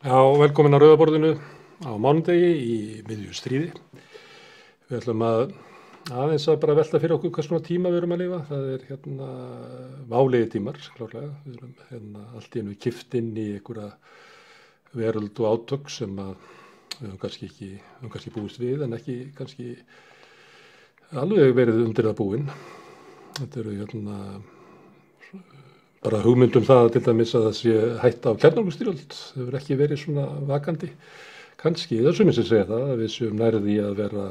Já, velkomin á Rauða borðinu á mánudegi í miðju stríði. Við ætlum aðeins að bara velta fyrir okkur hvað svona tíma við erum að lifa. Það válegir tímar, klárlega. Við erum allt í einu kippt inn í einhverja veröld og átök sem við höfum kannski búist við en ekki kannski alveg verið undir það búin. Þetta eru bara hugmyndum það til dæmis að það sé hætta á kjarnorkustyrjöld. Það hefur ekki verið svona vakandi. Kannski, það er sumir sem segja það, að við séum nærri því að vera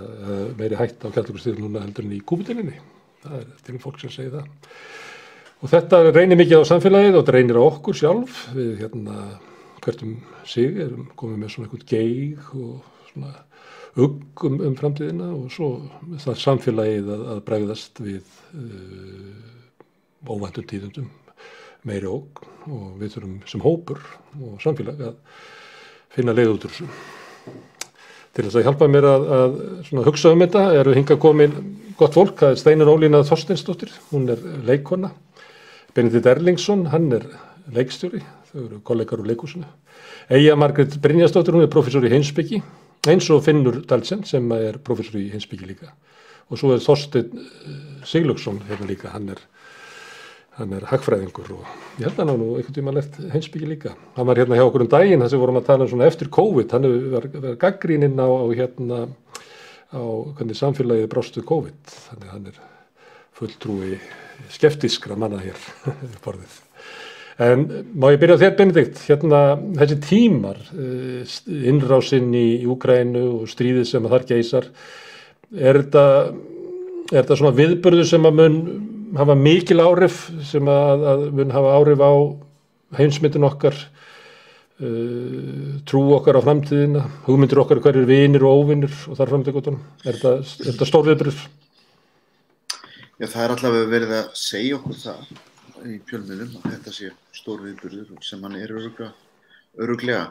meiri hætta á kjarnorkustyrjöld núna heldur en í Kúbudyninni. Það er til fólk sem segir það. Og þetta reynir mikið á samfélagið og þetta reynir á okkur sjálf. Við hvert sig erum komið með svona eitthvað geig og svona ugg framtíðina og svo það samfélagið að bregðast við óvæntum tíðindum. Meiri ógn og við þurfum sem hópur og samfélag að finna leið út úr þessu. Til þess að hjálpa mér að svona hugsa þetta eru hingað komin gott fólk, það er Steinunn Ólína Þorsteinsdóttir, hún er leikkona. Benedikt Erlingsson, hann er leikstjóri, þau eru kollegar úr leikhúsinu. Eyja Margrét Brynjarsdóttir, hún er prófessor í heimspeki, eins og Finnur Dahlsen sem er prófessor í heimspeki líka. Og svo er Þorsteinn Sigurlaugsson hérna líka, hann er hagfræðingur og ég held að hann hafi nú einhvern tímann lært heimspeki líka. Hann var hérna hjá okkur um daginn þar sem vorum að tala svona eftir COVID. Hann var gagnrýninn á hvernig samfélagið brást við COVID. Þannig að hann er fulltrúi skeptískra manna hér við borðið. En má ég byrja á þér, Benedikt? Þessi tímar, innrásinn í Úkraínu og stríðið sem þar geisar, er þetta svona viðburður sem að mun hafa mikil áhrif sem að mun hafa áhrif á heimsmyndin okkar, trú okkar á framtíðina, hugmyndir okkar hverjir vinir og óvinir og þar fram til göttunum. Er þetta stór viðburður? Já, það er allavega verið að segja okkur það í fjölmiðlum að þetta sé stór viðburður sem hann er örugglega.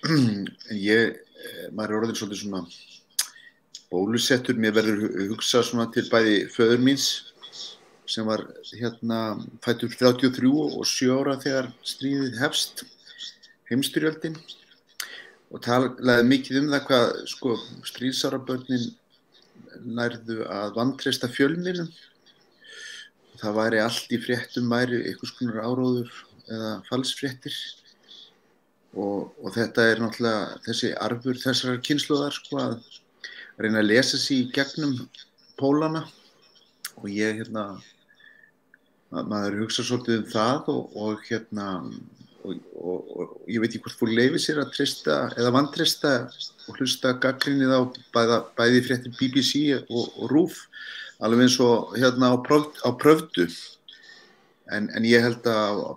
En maður er orðinn svolítið svona bólusettur, mér verður hugsað svona til bæði föður míns sem var fæddur 33 og 7 ára þegar stríðið hefst, heimsstyrjöldin, og talaði mikið það hvað stríðsárabörnin nærðu að vantreysta fjölmiðlum. Það væri allt í fréttum væri einhvers konar áróður eða falsfréttir og þetta er náttúrulega þessi arfur þessarar kynslóðar að reyna að lesa sig í gegnum pólana og ég maður hugsa svolítið það og ég veit ekki hvort fólk leyfir sér að treysta eða vantreysta og hlusta gagnrýnið á bæði fréttir BBC og RÚV alveg eins og á Prövdu en ég held að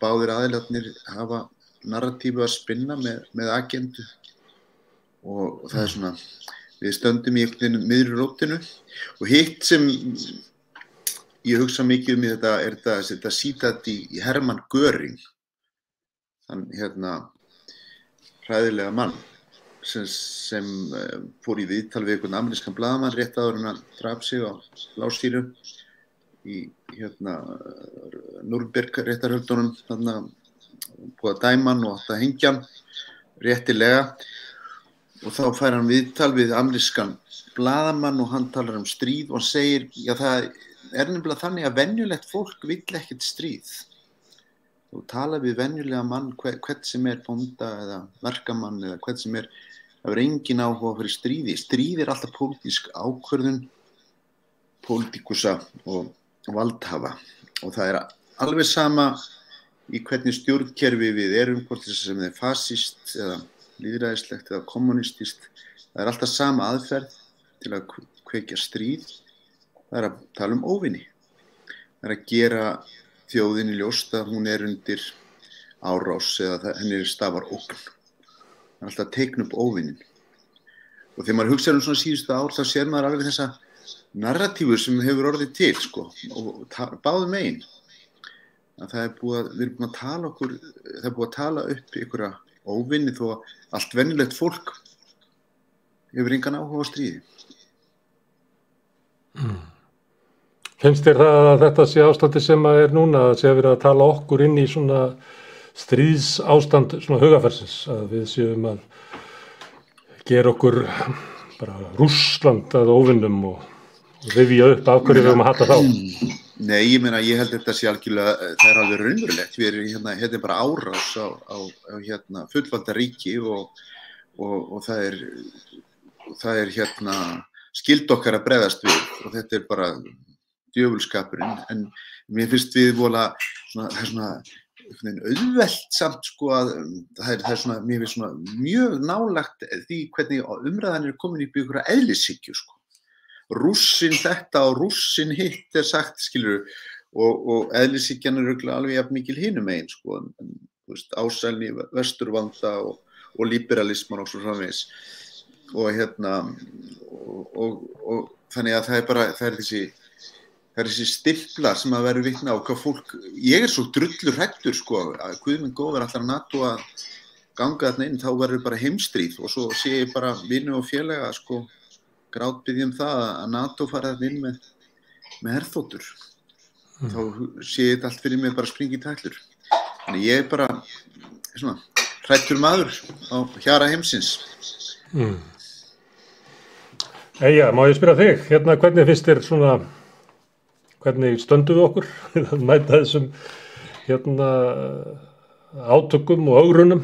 báðir aðilarnir hafa narratífu að spinna með agendu og það er svona við stöndum í einhvern miðri rótinu og hitt sem ég hugsa mikið í þetta er þetta sítát í Hermann Göring, þann hræðilega mann sem fór í viðtal við einhvern amerískan blaðamann rétt áður en hann drap sig á lágstýru í Nürnberg réttarhöldunum búið að dæma hann og átti að hengja hann réttilega og þá fær hann viðtal við amerískan blaðamann og hann talar stríð og hann segir, já það er nefnilega þannig að venjulegt fólk vill ekkert stríð. Þú tala við venjulega mann, hvern sem er bónda eða verkamann eða hvern sem er, það er engin áhuga fyrir stríði. Stríð er alltaf pólitísk ákvörðun, pólitíkusa og valdhafa og það er alveg sama í hvernig stjórnkerfi við erum, hvort þess sem er fasíst eða lýðræðislegt eða kommunistist. Það er alltaf sama aðferð til að kveikja stríð. Það er að tala óvini. Það er að gera þjóðinni ljóst að hún er undir árás eða henni stafar ógn. Það er alltaf að teikna upp óvinin. Og þegar maður hugsaður svona síðustu ár þá sér maður alveg þessa narratífu sem hefur orðið til og báðum megin. Að við erum búin að tala það er búið að tala upp einhverja óvini þó að allt venjulegt fólk hefur engan áhuga á stríði. Finnst þér það að þetta sé ástandi sem er núna að sé að vera að tala okkur inn í svona stríðsástand svona hugafarsins, að við séum að gera okkur bara Rússland að óvinnum og rifja upp af hverju við erum að hata þá. Nei, ég meina, ég held þetta sé algjörlega, það er alveg raunverulegt. Við erum hérna bara árás á fullvalda ríki og það er skyld okkar að bregðast við og þetta er bara djöfulskapurinn. En mér finnst við vola það er svona auðvelt samt sko að það er svona, mér finnst svona mjög nálagt því hvernig umræðan er komin upp í einhverja eðlishyggju sko. Rússinn þetta og rússinn hitt sagt, skilur, og eðlishyggjan er örugglega alveg jafn mikil hinum megin, sko, þú veist, ásælni, vesturvanda og liberalisman og svo framvegis. Og og þannig að það er þessi stiflar sem að vera vitna á hvað fólk, ég er svo drullur hræddur, sko, að Guð minn góður ætlar NATO að ganga þarna inn, þá verður bara heimstríð og svo sé ég bara vini og félaga, sko, grátbiðjum það að NATO fara þarna inn með herþotur. Þá sé ég þetta allt fyrir mig bara springi í tætlur. Þannig ég er bara svona hræddur maður á hjara heimsins. Eyja, má ég spyrja þig, hvernig finnst þér svona, hvernig stöndum við okkur að mæta þessum átökum og ögrunum?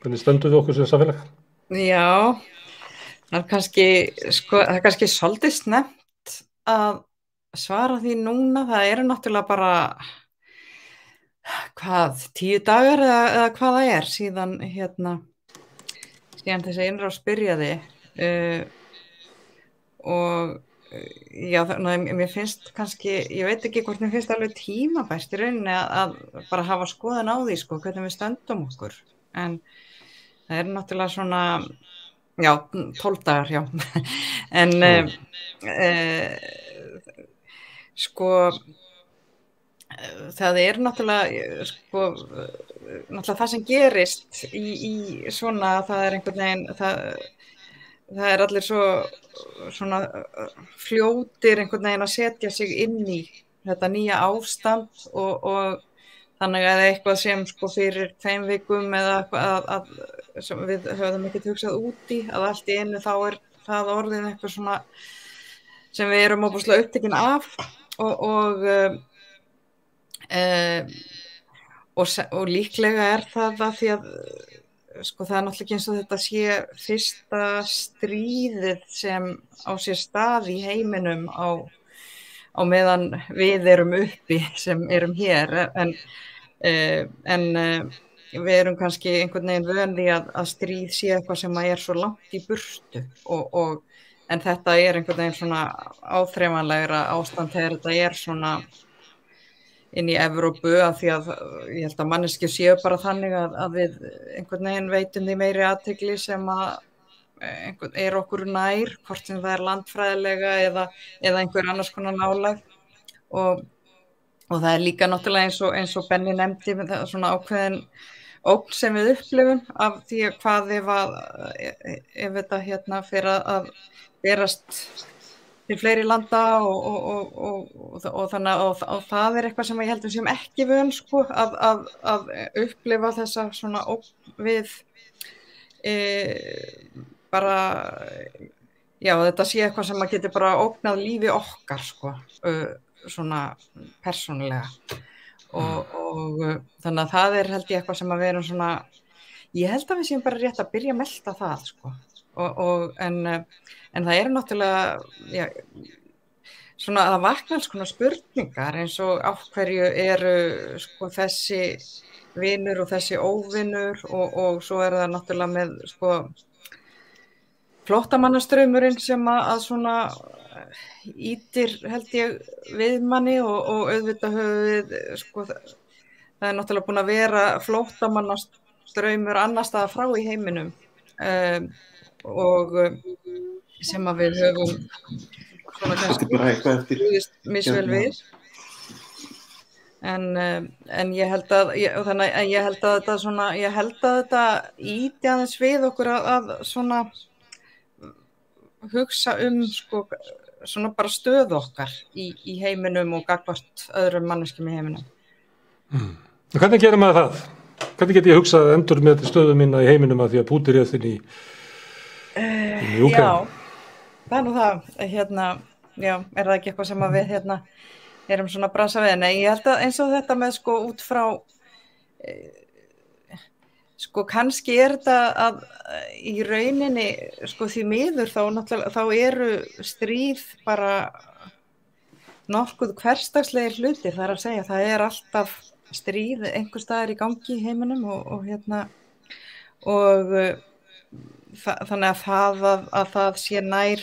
Hvernig stöndum við okkur sem samfélag? Já, það er kannski svolítið snemmt að svara því núna. Það eru náttúrulega bara 10 dagar eða hvað það er síðan þessi innrás byrjaði og já, mér finnst kannski, ég veit ekki hvort mér finnst alveg tímabært í rauninni að bara hafa skoðun á því, sko, hvernig við stöndum okkur. En það er náttúrulega svona, já, 12 dagar, já. En sko, það er náttúrulega, sko, náttúrulega það sem gerist í svona, það er einhvern veginn, það er allir svona fljótir einhvern veginn að setja sig inn í þetta nýja ástand og þannig að eitthvað sem sko fyrir 2 vikum eða að sem við höfum ekkert hugsað út í, að allt í einu þá er það orðið eitthvað svona sem við erum óbúslega upptekin af og líklega er það að því að sko það er náttúrulega ekki eins og þetta sé fyrsta stríðið sem á sér stað í heiminum á meðan við erum uppi sem erum hér en við erum kannski einhvern veginn vön því að stríð sé eitthvað sem er svo langt í burtu en þetta er einhvern veginn svona áþreifanlegra ástand þegar þetta er svona inn í Evrópu af því að ég held að manneskjur séu bara þannig að við einhvern veginn veitum því meiri athygli sem að er okkur nær, hvort sem það er landfræðilega eða einhver annars konar nálægð og það er líka náttúrulega eins og Benni nefndi svona ákveðin ógn sem við upplifum af því að hvað ef þetta fer að berast til fleiri landa og þannig og það er eitthvað sem ég held við séum ekki vön sko að upplifa þessa svona ógn við bara já þetta sé eitthvað sem að geti bara ógnað lífi okkar sko svona persónulega og þannig að það er held ég eitthvað sem að við erum svona ég held að við séum bara rétt að byrja að melta það sko en það eru náttúrulega já, svona að vakna alls konar spurningar eins og af hverju eru sko þessi vinur og þessi óvinur og svo er það náttúrulega með sko flóttamannastraumurinn sem að svona ítir held ég við manni og auðvitað höfum við sko það er náttúrulega búin að vera flóttamannastraumur annars staðar frá í heiminum og sem að við höfum svona kannski misvel við en ég held að ég held að þetta svona ég held að þetta íti aðeins við okkur að svona hugsa sko svona bara stöð okkar í heiminum og gagnvart öðrum manneskjum í heiminum. Hvernig gerum maður það? Hvernig get ég hugsað endur með stöðu mína í heiminum að því að Pútín réð þinn í Úkraínu? Já, það nú það, já, það ekki eitthvað sem að við erum svona að brasa við? Nei, ég held að eins og þetta með sko út frá, sko kannski þetta að í rauninni, sko því miður þá eru stríð bara nokkuð hversdagslegir hlutir, það að segja, það alltaf stríð einhvers staðar í gangi í heiminum og þannig að það sé nær,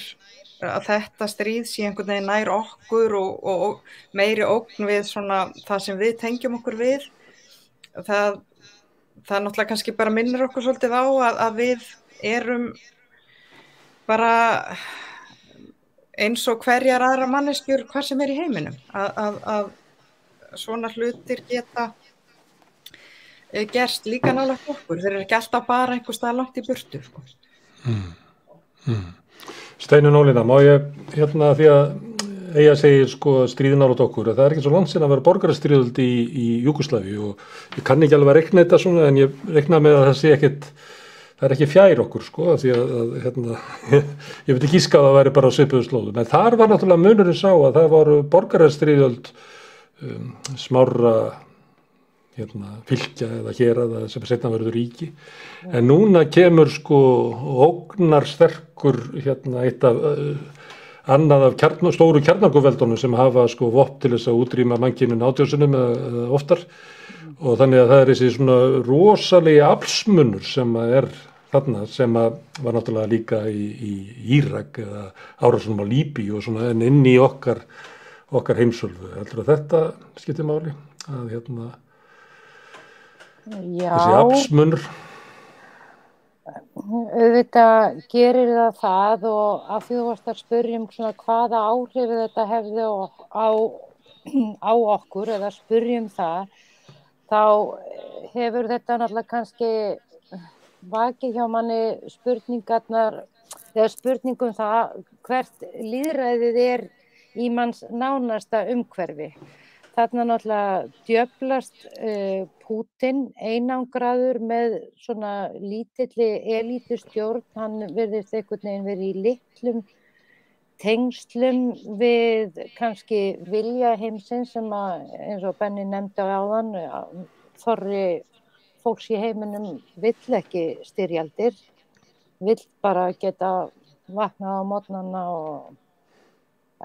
að þetta stríð sé einhvern veginn nær okkur og meiri ógn við svona það sem við tengjum okkur við, það náttúrulega kannski bara minnir okkur svolítið á að við erum bara eins og hverjar aðra manneskjur hvar sem í heiminum, að svona hlutir geta gerst líka nálægt okkur, þeir eru ekki alltaf bara einhvers staðar langt í burtu, sko. Steinunn Ólína, má ég því að eiga segir sko stríði nálægt okkur, það ekki svo langt sinna að vera borgarastríðöld í Júgóslavíu og ég kann ekki alveg að reikna þetta svona en ég reikna með að það sé ekkit, það ekki fjær okkur sko, því að ég veit ekki að það væri bara á svipuðu slóðum, en þar var náttúrulega munurinn sá að það var borgarastríðöld smárra fylkja eða héraða sem seinna verður ríki, en núna kemur sko ógnarsterkur eitt af annað af stóru kjarnorkuveldunum sem hafa sko vopn til þess að útrýma mannkyninu átjósunum eða oftar og þannig að það þessi svona rosalegi aflsmunur sem þarna sem var náttúrulega líka í Írak eða árásunum á Líbíu og svona en inn í okkar heimsölvu. Heldur að þetta skiptir máli? Að þessi aflsmunur? Auðvitað gerir það og að því þú varst að spyrja svona hvaða áhrif þetta hefði á okkur eða spyrja það, þá hefur þetta náttúrulega kannski vakið hjá manni spurningum það hvert lýðræðið í manns nánasta umhverfi. Þarna náttúrulega djöflast Pútín einangraður með svona lítilli elítustjórn, hann virðist einhvern veginn verið í litlum tengslum við kannski vilja heimsins sem eins og Benni nefndi áðan, þorri fólks í heiminum vill ekki styrjaldir, vill bara geta vaknað á morgnana og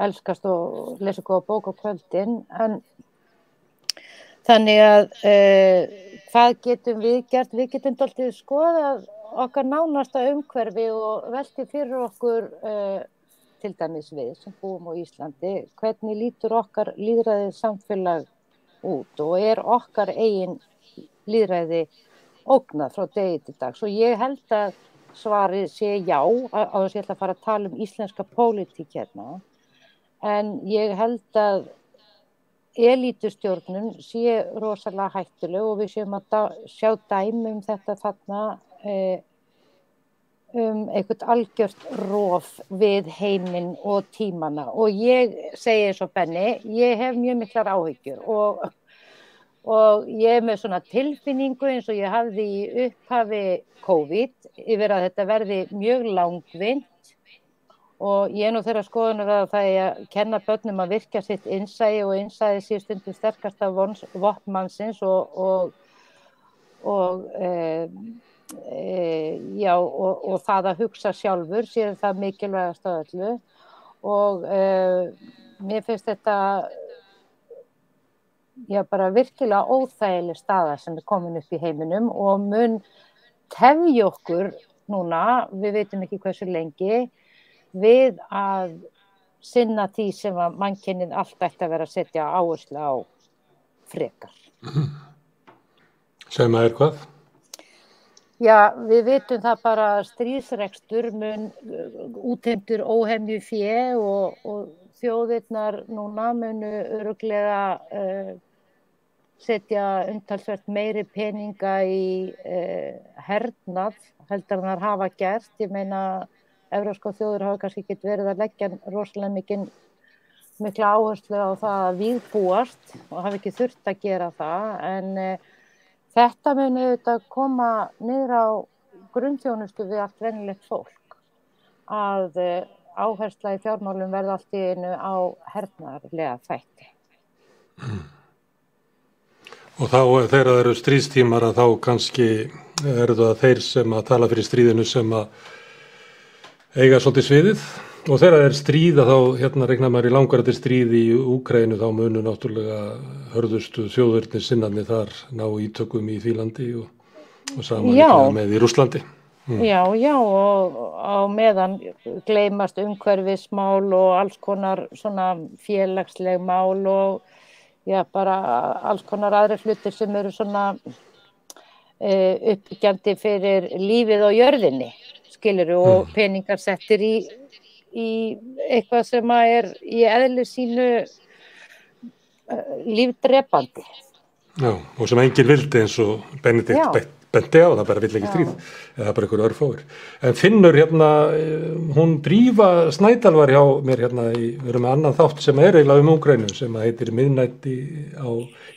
elskast og lesa góða bók á kvöldin, en þannig að hvað getum við gert? Við getum dálítið skoðað okkar nánasta umhverfi og veltið fyrir okkur til dæmis við sem búum á Íslandi, hvernig lítur okkar lýðræði samfélag út og okkar eigin lýðræði ógnað frá degi til dags og ég held að svarið sé já, á þess að ég ætla að fara að tala íslenska pólitík hérna. En ég held að elítustjórnun sé rosalega hættuleg og við séum að sjá dæmi þetta þarna eitthvað algjört rof við heiminn og tímana og ég segi eins og Benni, ég hef mjög miklar áhyggjur og ég með svona tilfinningu eins og ég hafði í upphafi COVID yfir að þetta verði mjög langvinnt og ég nú þeirra skoðunar að það að kenna börnum að virkja sitt innsæi og innsæi sé stundum sterkasta vopn mannsins og það að hugsa sjálfur sé það mikilvægast af öllu og mér finnst þetta bara virkilega óþægileg staða sem komin upp í heiminum og mun tefja okkur núna, við veitum ekki hversu lengi, við að sinna því sem að mannkynið allt ætti að vera að setja áherslu á frekar. Sem að hvað? Já, við vitum það bara stríðsrekstur mun útheimtur óhemju fé og þjóðirnar núna munu örugglega setja umtalsvert meiri peninga í hernað heldur en þær hafa gert. Ég meina evrópskar þjóðir hafa kannski ekki verið að leggja rosalega mikla áherslu á það að vígbúast og hafa ekki þurft að gera það en Þetta mun auðvitað koma niður á grunnþjónustu við allt venjulegt fólk, að áhersla í fjármálum verði allt í einu á hernaðarlega þætti. Og þá þegar það eru stríðstímar að þá kannski eru það þeir sem að tala fyrir stríðinu sem að eiga svolítið sviðið. Og þegar það er stríð að þá reiknar maður í langarandi stríð í Úkraínu þá munu náttúrulega hörðustu þjóðverðni sinnarnir þar ná ítökum í því landi og saman með í Rússlandi. Já, og á meðan gleymast umhverfismál og alls konar svona félagsleg mál og bara alls konar aðri hlutir sem eru svona uppbyggjandi fyrir lífið á jörðinni, skilurðu, og peningar settir í eitthvað sem er í eðli sínu lífdrepandi. Já, og sem enginn vildi eins og Benedikt benti á, það bara vill ekki stríð, eða bara einhverju örfáir. En Finnur hún Drífa Snædal var hjá mér við erum með annan þátt sem er eiginlega Úkraínu sem heitir Miðnætti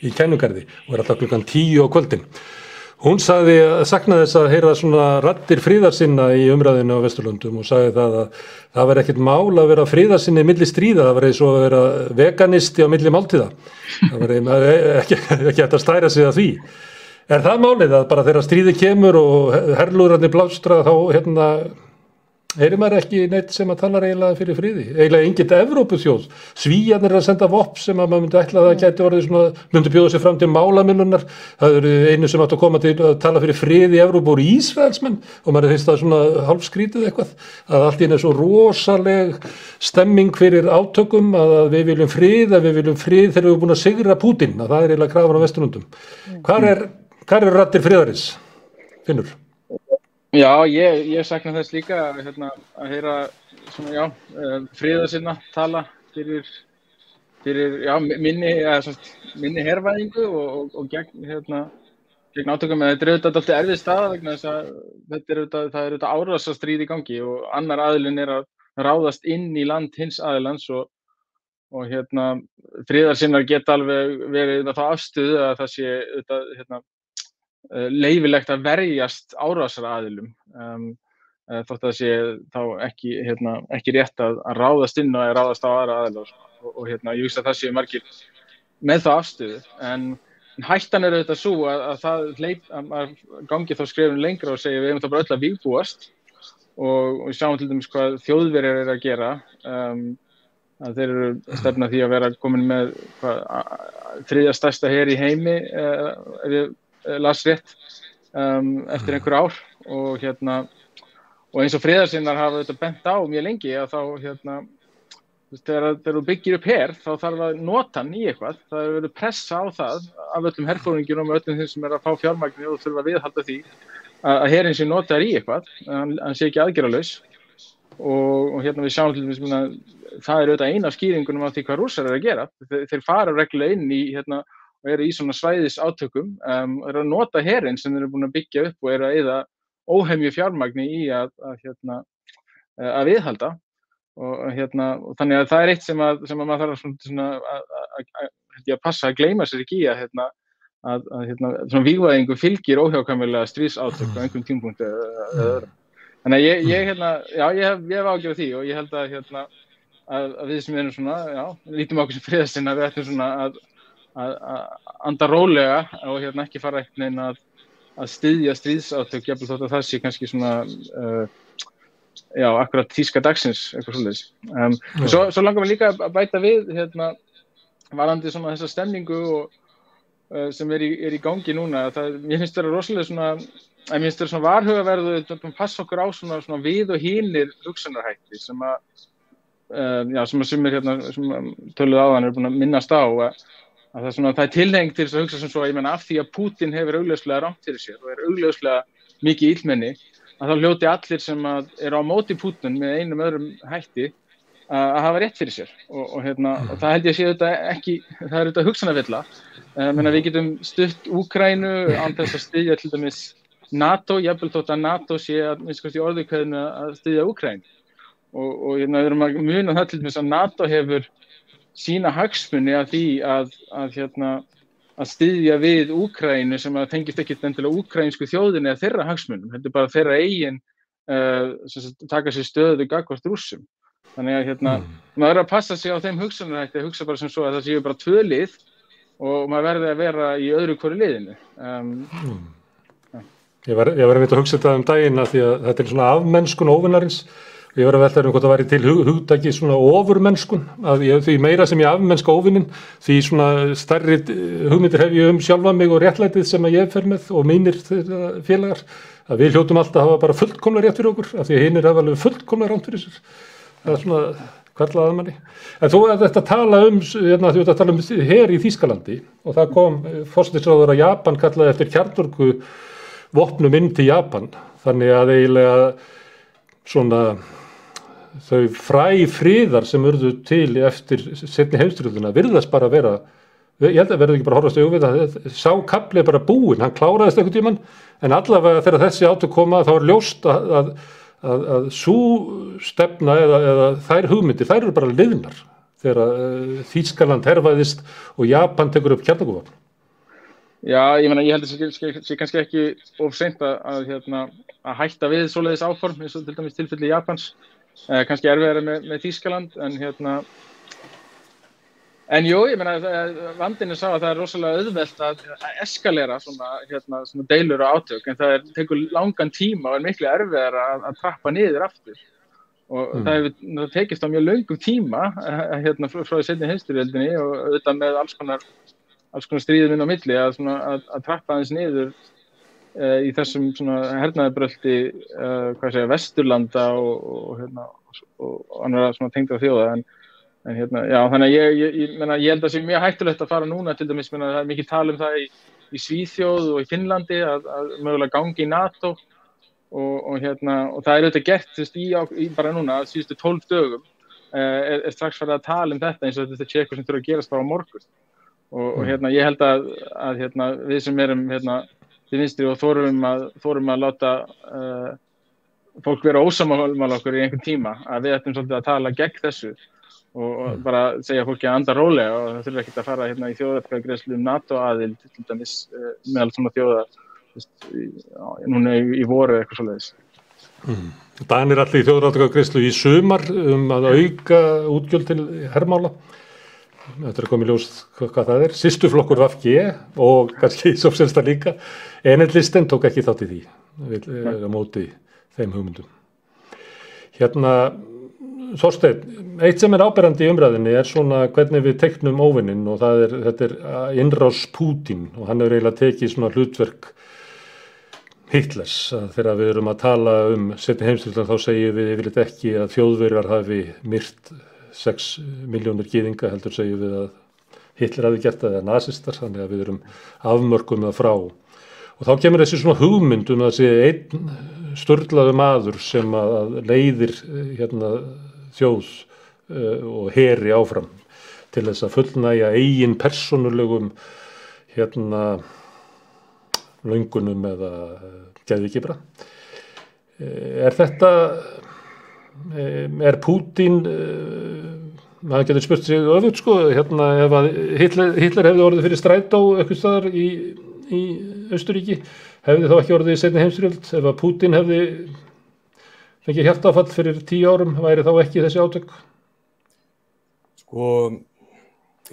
í Kænugarði og er alltaf klukkan 10 á kvöldin. Hún saknaði þess að heyra svona raddir friðarsinna í umræðinu á Vesturlöndum og sagði það að það var ekkert mál að vera friðarsinni milli stríða, það var eins og að vera veganisti á milli máltíða. Það var ekki hægt að stæra sig að því. Er það málið að bara þegar stríði kemur og herlúðrarnir blástra þá heyrir maður ekki neitt sem að talar eiginlega fyrir friði? Eiginlega enginn Evrópuþjóð. Svíarnir að senda vopn sem að maður myndi ætla að það gæti orðið svona, myndi bjóða sig fram til málamynnunar. Það eru einu sem átt að koma til að tala fyrir frið í Evrópu og Ísraelsmenn og maður finnst það svona hálfskrítið eitthvað. Að allt í einu er svo rosaleg stemming fyrir átökum að við viljum frið þegar við erum búin að sigra Pútín. Að það er eiginlega krafan á Vesturlöndum. Hvar eru raddir friðarins? Finnur? Já, ég sakna þess líka að heyra svona, friðarsinna tala fyrir minni hervæðingu og gegn átökum. Þetta er auðvitað alltaf erfið staða vegna þess að það er auðvitað árásarstríð í gangi og annar aðilinn er að ráðast inn í land hins aðilans og friðarsinnar geta alveg verið þá afstöðu að það sé auðvitað leyfilegt að verjast árásaraðilum þótt að það sé þá ekki rétt að ráðast inn og ráðast á aðra aðila og ég hugsa að það sé margir með það afstöðu en hættan er auðvitað svo að maður gangi þá skrefin lengra og segja við erum það bara öll að vígbúast og við sjáum til dæmis hvað Þjóðverjar eru að gera að þeir eru stefna því að vera komin með þriðja stærsta her í heimi ef ég las rétt eftir einhver ár og eins og friðarsinnar hafa þetta bent á mjög lengi að þá þegar þú byggir upp her þá þarf að nota hann í eitthvað, það er verið pressa á það af öllum herfóringjum og öllum þeim sem er að fá fjármagni og þurfa að viðhalda því að herinn sé notaður í eitthvað, hann sé ekki aðgerðalaus og við sjáum til dæmis það er auðvitað eina af skýringunum af því hvað Rússar eru að gera, þeir fara reglulega inn í og eru í svona svæðis átökum eru að nota herinn sem þeir eru búin að byggja upp og eru að eyða óhemju fjármagni í að viðhalda og þannig að það er eitt sem að maður þarf að passa að gleyma sér ekki í að svona vígvæðingu fylgir óhjákvæmilega stríðsátök á einhverjum tímapunkti eða öðrum. Þannig að ég hef ágjörð því og ég held að við sem erum svona, lítum okkur sem friðarsinna við ættum svona að anda rólega og ekki fara einhvern veginn að styðja stríðsátök, jafnvel þótt að það sé kannski svona akkurat tíska dagsins eitthvað svoleiðis. Svo langar mér líka að bæta við varðandi svona þessa stemningu sem er í gangi núna. Mér finnst það rosalega svona mér finnst það svona varhugaverðu að passa okkur á svona við og hinir hugsunarhætti sem að sumir sem töluðu áðan eru búin að minnast á að það er tilhengt til þess að hugsa sem svo, ég meina af því að Pútín hefur augljóslega rangt fyrir sér og er augljóslega mikið illmenni, að þá hljóti allir sem eru á móti Pútín með einum öðrum hætti að hafa rétt fyrir sér og það held ég að sé þetta ekki, það er þetta hugsanavilla. Við getum stutt Úkraínu án þess að styðja til dæmis NATO, jafnvel þótt að NATO sé að minnst kosti orðukveðinu að styðja Úkraínu og við erum að muna það til dæmis að NATO hefur sína hagsmuni af því að að styðja við Úkraínu sem að tengist ekkert endilega úkraínsku þjóðinni eða þeirra hagsmunum, heldur bara þeirra eigin taka sér stöðu gagnvart Rússum. Þannig að maður að passa sig á þeim hugsunarhætti, hugsa bara sem svo að það séu bara 2 lið og maður verði að vera í öðru hvoru liðinu. Ég var að hugsa þetta daginn að því að þetta svona afmennskun óvinnarins. Ég var að velta hvort það væri til hugtaki svona ofurmennskun, að því meira sem ég afmennska óvinnin, því svona stærri hugmyndir hef ég sjálfa mig og réttlætið sem að ég fer með og mínir félagar, að við hljótum alltaf að hafa bara fullkomlega rétt fyrir okkur, af því að hinir hafa alveg fullkomlega rangt fyrir sér. Það svona hverlaði manni. En þú þetta tala þú ert að tala her í Þýskalandi og það kom forsætisráðherra Japan kallaði eftir kjarnorku vopnum inn til Japan, þannig að eiginlega svona þau friðar sem urðu til eftir seinni heimsstyrjöldina virðast bara vera, ég held að verði ekki bara horfast í augu við það, sá kafli bara búinn, hann kláraðist einhvern tímann, en allavega þegar þessi átök koma þá ljóst að sú stefna eða þær hugmyndir, þær eru bara liðnar þegar Þýskaland herfaðist og Japan tekur upp kjarnorkuvopn. Já, ég held að það sé kannski ekki of seint að hætta við svoleiðis áform, eins og til dæmis tilfelli Japans, kannski erfiðara með Þýskaland, en jú, vandinn sá að það rosalega auðvelt að eskalera svona deilur og átök, en það tekur langan tíma og miklu erfiðara að trappa niður aftur. Og það tekist á mjög löngum tíma frá seinni heimsstyrjöldinni og auðvitað með alls konar stríðum inn á milli að trappa aðeins niður í þessum hernaðarbrölti Vesturlanda og annarra tengdra þjóða en já, þannig að ég held að það sé mjög hættulegt að fara núna, til dæmis það er mikið tal það í Svíþjóð og í Finnlandi að mögulega gangi í NATO og það er auðvitað gert bara núna síðustu 12 dögum er strax farið að tala þetta eins og þetta sé eitthvað sem þurfa að gerast bara á morgun og ég held að við sem erum til vinstri og þorum að láta fólk vera ósammála okkur í einhvern tíma, að við ættum svolítið að tala gegn þessu og bara segja fólki að anda rólega og það þurfa ekkert að fara í þjóðaratkvæðagreiðslu NATO-aðild til dæmis meðal svona þjóða núna í voru eitthvað svoleiðis. Danir allir í þjóðaratkvæðagreiðslu í sumar að auka útgjöld til hermála. Þetta er komið ljós hvað það er. Systurflokkur VG og kannski Sósíalista líka. Enellisten tók ekki þátt í því á móti þeim hugmyndum. Þorsteinn, eitt sem er áberandi í umræðinni er svona hvernig við teiknum óvinnin og þetta er innrás Pútín og hann hefur eiginlega tekið svona hlutverk Hitlers. Þegar við erum að tala seinni heimsstyrjöldina þá segjum við yfirleitt ekki að Þjóðverjar hafi myrt 6 milljónir gyðinga, heldur segjum við að Hitler hafi gert það eða nasistar, þannig að við erum afmörkum það frá. Og þá kemur þessi svona hugmynd að sé einn sturlaður maður sem að leiðir þjóð og heri áfram til þess að fullnægja eigin persónulegum löngunum eða geðvikibra. Er Pútín, maður getur spurt sig öfugt ef að Hitler hefði orðið fyrir strætó eitthvað staðar í Austurríki, hefði þá ekki orðið í seinni heimsstyrjöld? Ef að Pútín hefði fengið hjartaáfall fyrir 10 árum, væri þá ekki þessi átök?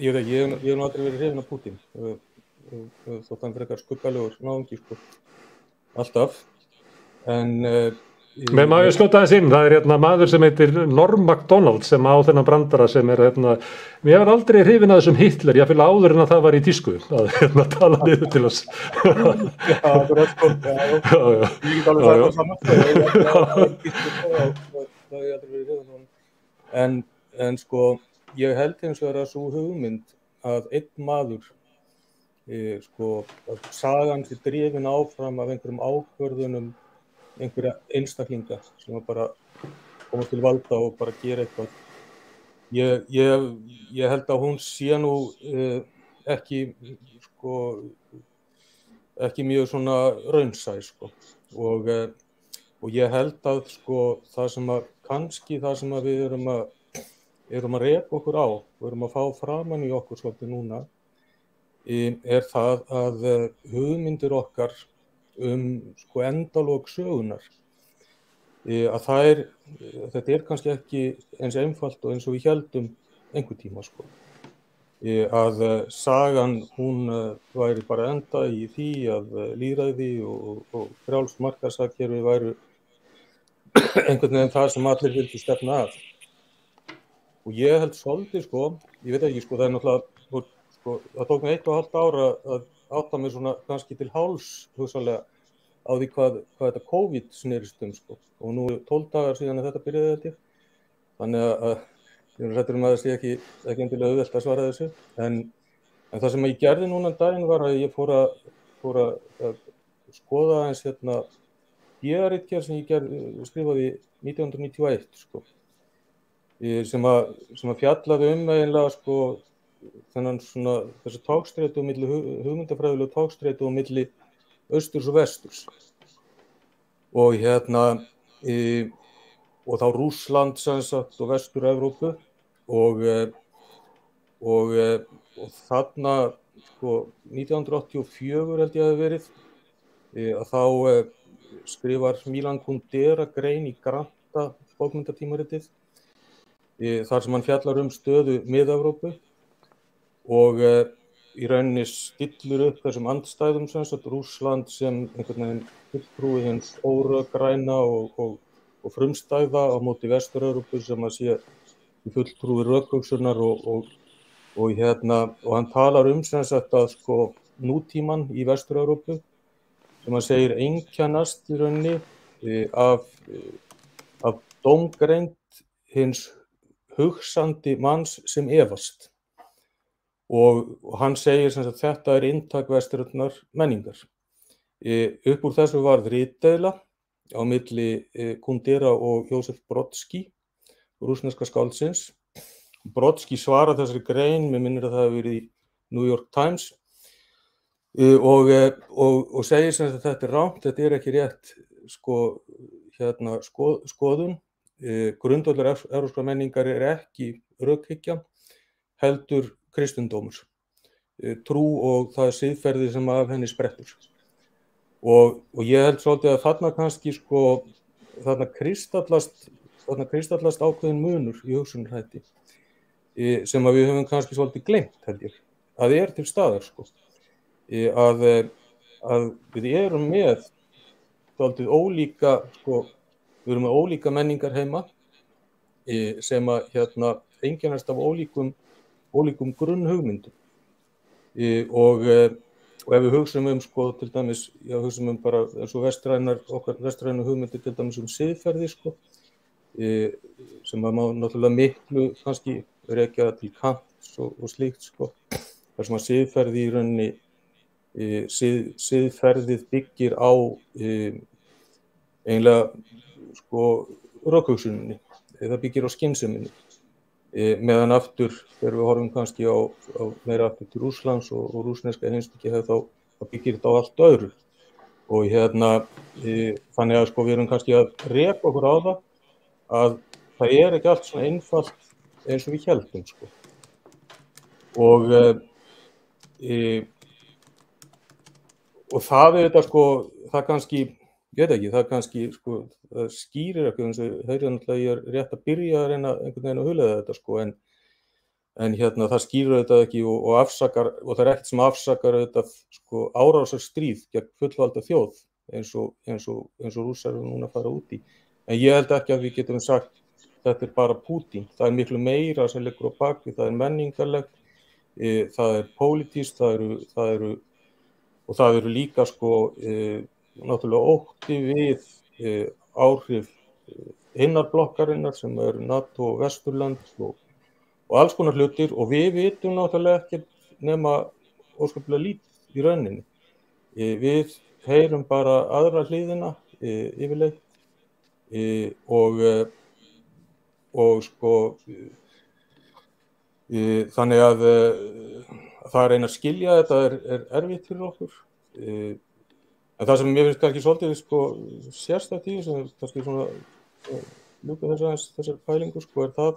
Ég hef nú aldrei verið hrifinn af Pútín. Þótt hann frekar skuggalegur náungi, alltaf. En Með maður skjóta þess inn, það er maður sem heitir Norm Macdonald sem á þennan brandara sem er mér var aldrei hrifinn af þessum Hitler, ég fylg áður en að það var í tísku að tala niður til oss. Já, það er já. Ég get alveg það saman. Það er aldrei verið hrifinn. En ég held hins vegar að sú hugmynd að einn maður að sagan sé drifin áfram af einhverjum ákvörðunum einhverja einstaklinga sem bara koma til valda og bara gera eitthvað. Ég held að hún sé nú ekki mjög svona raunsæ og ég held að það sem að við erum að reka okkur á og erum að fá framan í okkur svolítið núna það að hugmyndir okkar sko endalok sögunar, að þetta kannski ekki eins einfalt og eins og við héldum einhvern tíma, sko. Að sagan, hún væri bara enda í því að lýðræði og frjálst markaðshagkerfi væru einhvern veginn það sem allir vildu stefna að. Og ég held svolítið, sko, ég veit ekki, sko, það náttúrulega, sko, það tók mig 1,5 ár að átta mig svona kannski til háls, hugsanlega, á því hvað þetta COVID snerist sko. Og nú 12 dagar síðan að þetta byrjaði þetta. Þannig að ég er hræddur að það sé ekki endilega auðvelt að svara þessu. En það sem ég gerði núna daginn var að ég fór að skoða eins BA-ritgerð sem ég skrifaði 1991, sko. Sem að fjallaði eiginlega, sko, þessi togstreitu milli hugmyndafræðilegu togstreitu og milli austurs og vesturs. Og og þá Rússland sem sagt og Vestur-Evrópu og þarna, sko, 1984 held ég hafi verið, að þá skrifar Milan Kundera grein í Granta bókmenntatímaritið, þar sem hann fjallar stöðu Mið-Evrópu og í rauninni stillur upp þessum andstæðum sem sagt Rússland sem einhvern veginn fulltrúi hins óröggræna og frumstæða á móti Vestur-Evrópu sem að sé í fulltrúi rökhugsunar og hann talar sem sagt að, sko, nútíman í Vestur-Evrópu sem hann segir einkennast í rauninni af dómgreind hins hugsandi manns sem efast. Og hann segir sem sagt þetta inntak vestrænnar menningar. Upp úr þessu varð ritdeila á milli Kundera og Jósef Brodský, rússneska skáldsins. Brodský svaraði þessari grein, mér minnir að það hafi verið í New York Times, og segir sem sagt þetta rangt, þetta ekki rétt, sko, skoðun. Grundvöllur evrópskrar menningar ekki rökhyggja, heldur kristindómur, trú og það siðferði sem af henni sprettur. Og ég held svolítið að þarna kannski, sko, þarna kristallast ákveðin munur í hugsunarhætti, sem að við höfum kannski svolítið gleymt, held ég, að til staðar, sko, að við erum með svolítið ólíka, sko, við erum með ólíka menningar heima, sem að einkennast af ólíkum grunnhugmyndum. Og ef við hugsum sko, til dæmis, hugsum bara eins og okkar vestrænu hugmyndir til dæmis siðferði, sko, sem að má náttúrulega miklu kannski rekja til Kants og slíkt, sko, þar sem að siðferði í rauninni, siðferðið byggir á eiginlega, sko, rökhugsuninni, það byggir á skynseminni. Meðan aftur, þegar við horfum kannski á meira aftur til Rússlands og rússneska heimspeki, þá byggir þetta á allt öðru. Og þannig að, sko, við erum kannski að reka okkur á það að það ekki allt svona einfalt eins og við héldum, sko. Og það þetta, sko, það kannski, ég veit ekki, það kannski, sko, það skýrir ekki, eins og þeirra náttúrulega ég rétt að byrja að reyna einhvern veginn að hugleiða þetta, sko, en það skýrir þetta ekki og afsakar, og það ekkert sem afsakar þetta, sko, árásarstríð gegn fullvalda þjóð, eins og Rússar eru núna að fara út í. En ég held ekki að við getum sagt, þetta bara Pútín, það miklu meira sem liggur á bak við, það menningarlegt, það pólitískt, það eru líka, sko, náttúrulega ótti við áhrif hinnar blokkarinnar sem eru NATO og Vesturland og alls konar hlutir, og við vitum náttúrulega ekkert nema óskaplega lítið í rauninni. Við heyrum bara aðra hliðina yfirleitt og sko þannig að það að reyna að skilja þetta erfitt fyrir okkur. En það sem mér finnst kannski svolítið, sko, sérstakt í sem kannski svona ljúka þessar pælingu, sko, það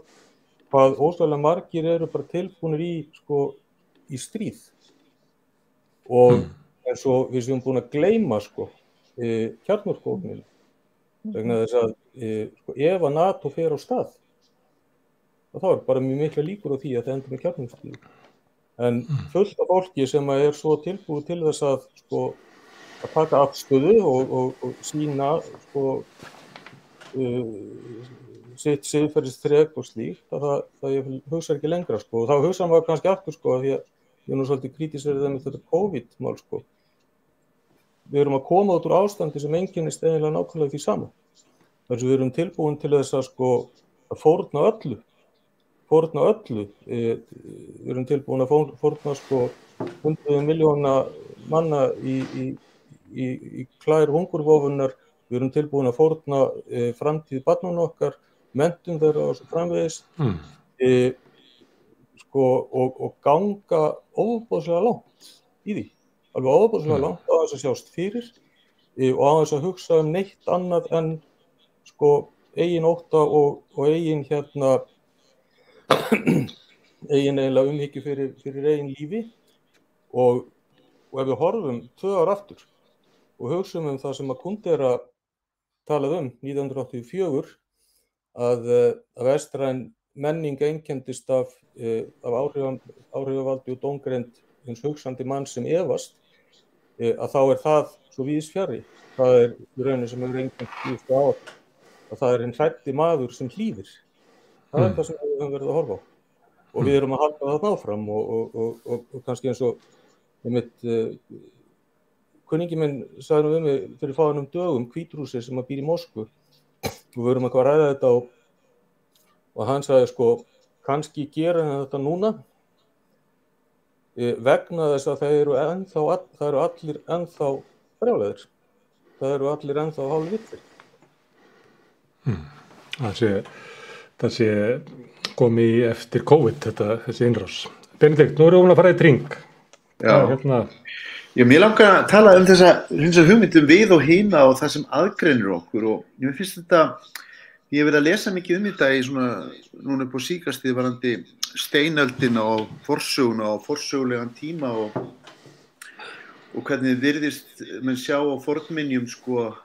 hvað ósvæðilega margir eru bara tilbúnir í stríð og eins og við séum búin að gleyma sko kjarnorkuvopnin vegna þess að sko, ef að NATO fer á stað þá er bara mjög mikla líkur á því að það endur með kjarnorkustríði. En fullt af fólki sem er svo tilbúið til þess að sko að taka afstöðu og sýna sko sitt siðferðisþrek og slíkt að það ég hugsa ekki lengra sko og þá hugsa maður kannski aftur sko að því að ég nú svolítið kritísverið með þetta COVID-mál sko. Við erum að koma út úr ástandi sem einkennist eiginlega nákvæmlega því sama. Þess að við erum tilbúin til þess að sko að fórna öllu. Við erum tilbúin að fórna sko 100 milljóna manna í klær hungurvofunar. Við erum tilbúin að fórna framtíð barnanna okkar, menntun þeirra og svo framvegis. Sko og ganga ofboðslega langt í því. Alveg ofboðslega langt á þess að sjást fyrir og á þess að hugsa neitt annað en sko eigin ótta og eigin eigin eiginlega umhyggju fyrir eigin lífi og ef við horfum 2 ár aftur og hugsum það sem að Kundera talaði 1984 að vestræn menning einkendist af áhrifavaldi og dómgreind hins hugsandi mann sem efast að þá það svo víðs fjarri. Það í rauninni sem hefur einkennt síðustu ár að það hinn hræddi maður sem hlýðir. Það það sem við höfum verið að horfa á. Og við erum að halda þarna áfram og kannski eins og kunningi minn sagði við mig fyrir fáeinum dögum Hvítrússi sem býr í Moskvu og við erum eitthvað að ræða þetta og hann sagði sko kannski gera þetta núna vegna þess að það eru allir ennþá brjálæðir. Það eru allir ennþá hálfvittir. Það sé komið eftir COVID þessi innrás. Benedikt, nú erum við að fara í Tring. Já. Mér langar að tala þessa hugmyndum við og hina og það sem aðgreinir okkur og ég finnst þetta ég hef verið að lesa mikið þetta í svona núna upp á síkastið varandi steinöldina og forsöguna og forsögulegan tíma og hvernig virðist menn sjá á fornminjum sko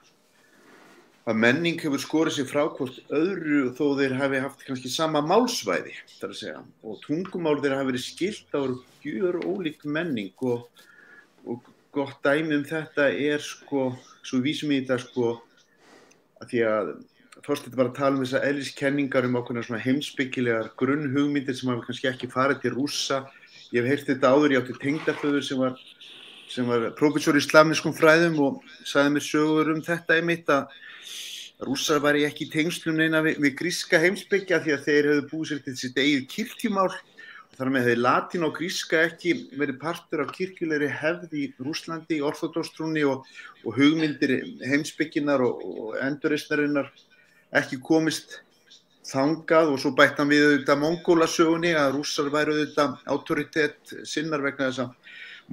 að menning hefur skorið sig frá hvort öðru þó þeir hafi haft kannski sama málsvæði, þar að segja, og tungumál þeirra hafi verið skilt á gjörólík menning og gott dæmi þetta sko, svo vísum í þetta sko, að því að Þorsteinn var að tala þessar eðliskenningar ákveðnar svona heimspekilegar grunnhugmyndir sem hafa kannski ekki farið til Rússa. Ég hef heyrt þetta áður, ég átti tengdaföður sem var prófessor í islamískum fræðum og sagði mér sögur þetta einmitt að Rússar væri ekki í tengslum neina við gríska heimspekja því að þeir hefðu búið sér til sitt eigið kirkjumál og þar með hefði latín og gríska ekki verið partur af kirkjulegri hefð í Rússlandi, í orþódókstrúnni og hugmyndir heimspekinnar og endurreisnarinnar ekki komist þangað og svo bætti hann við auðvitað Mongólasögunni að Rússar væru auðvitað autoritet sinnar vegna þess að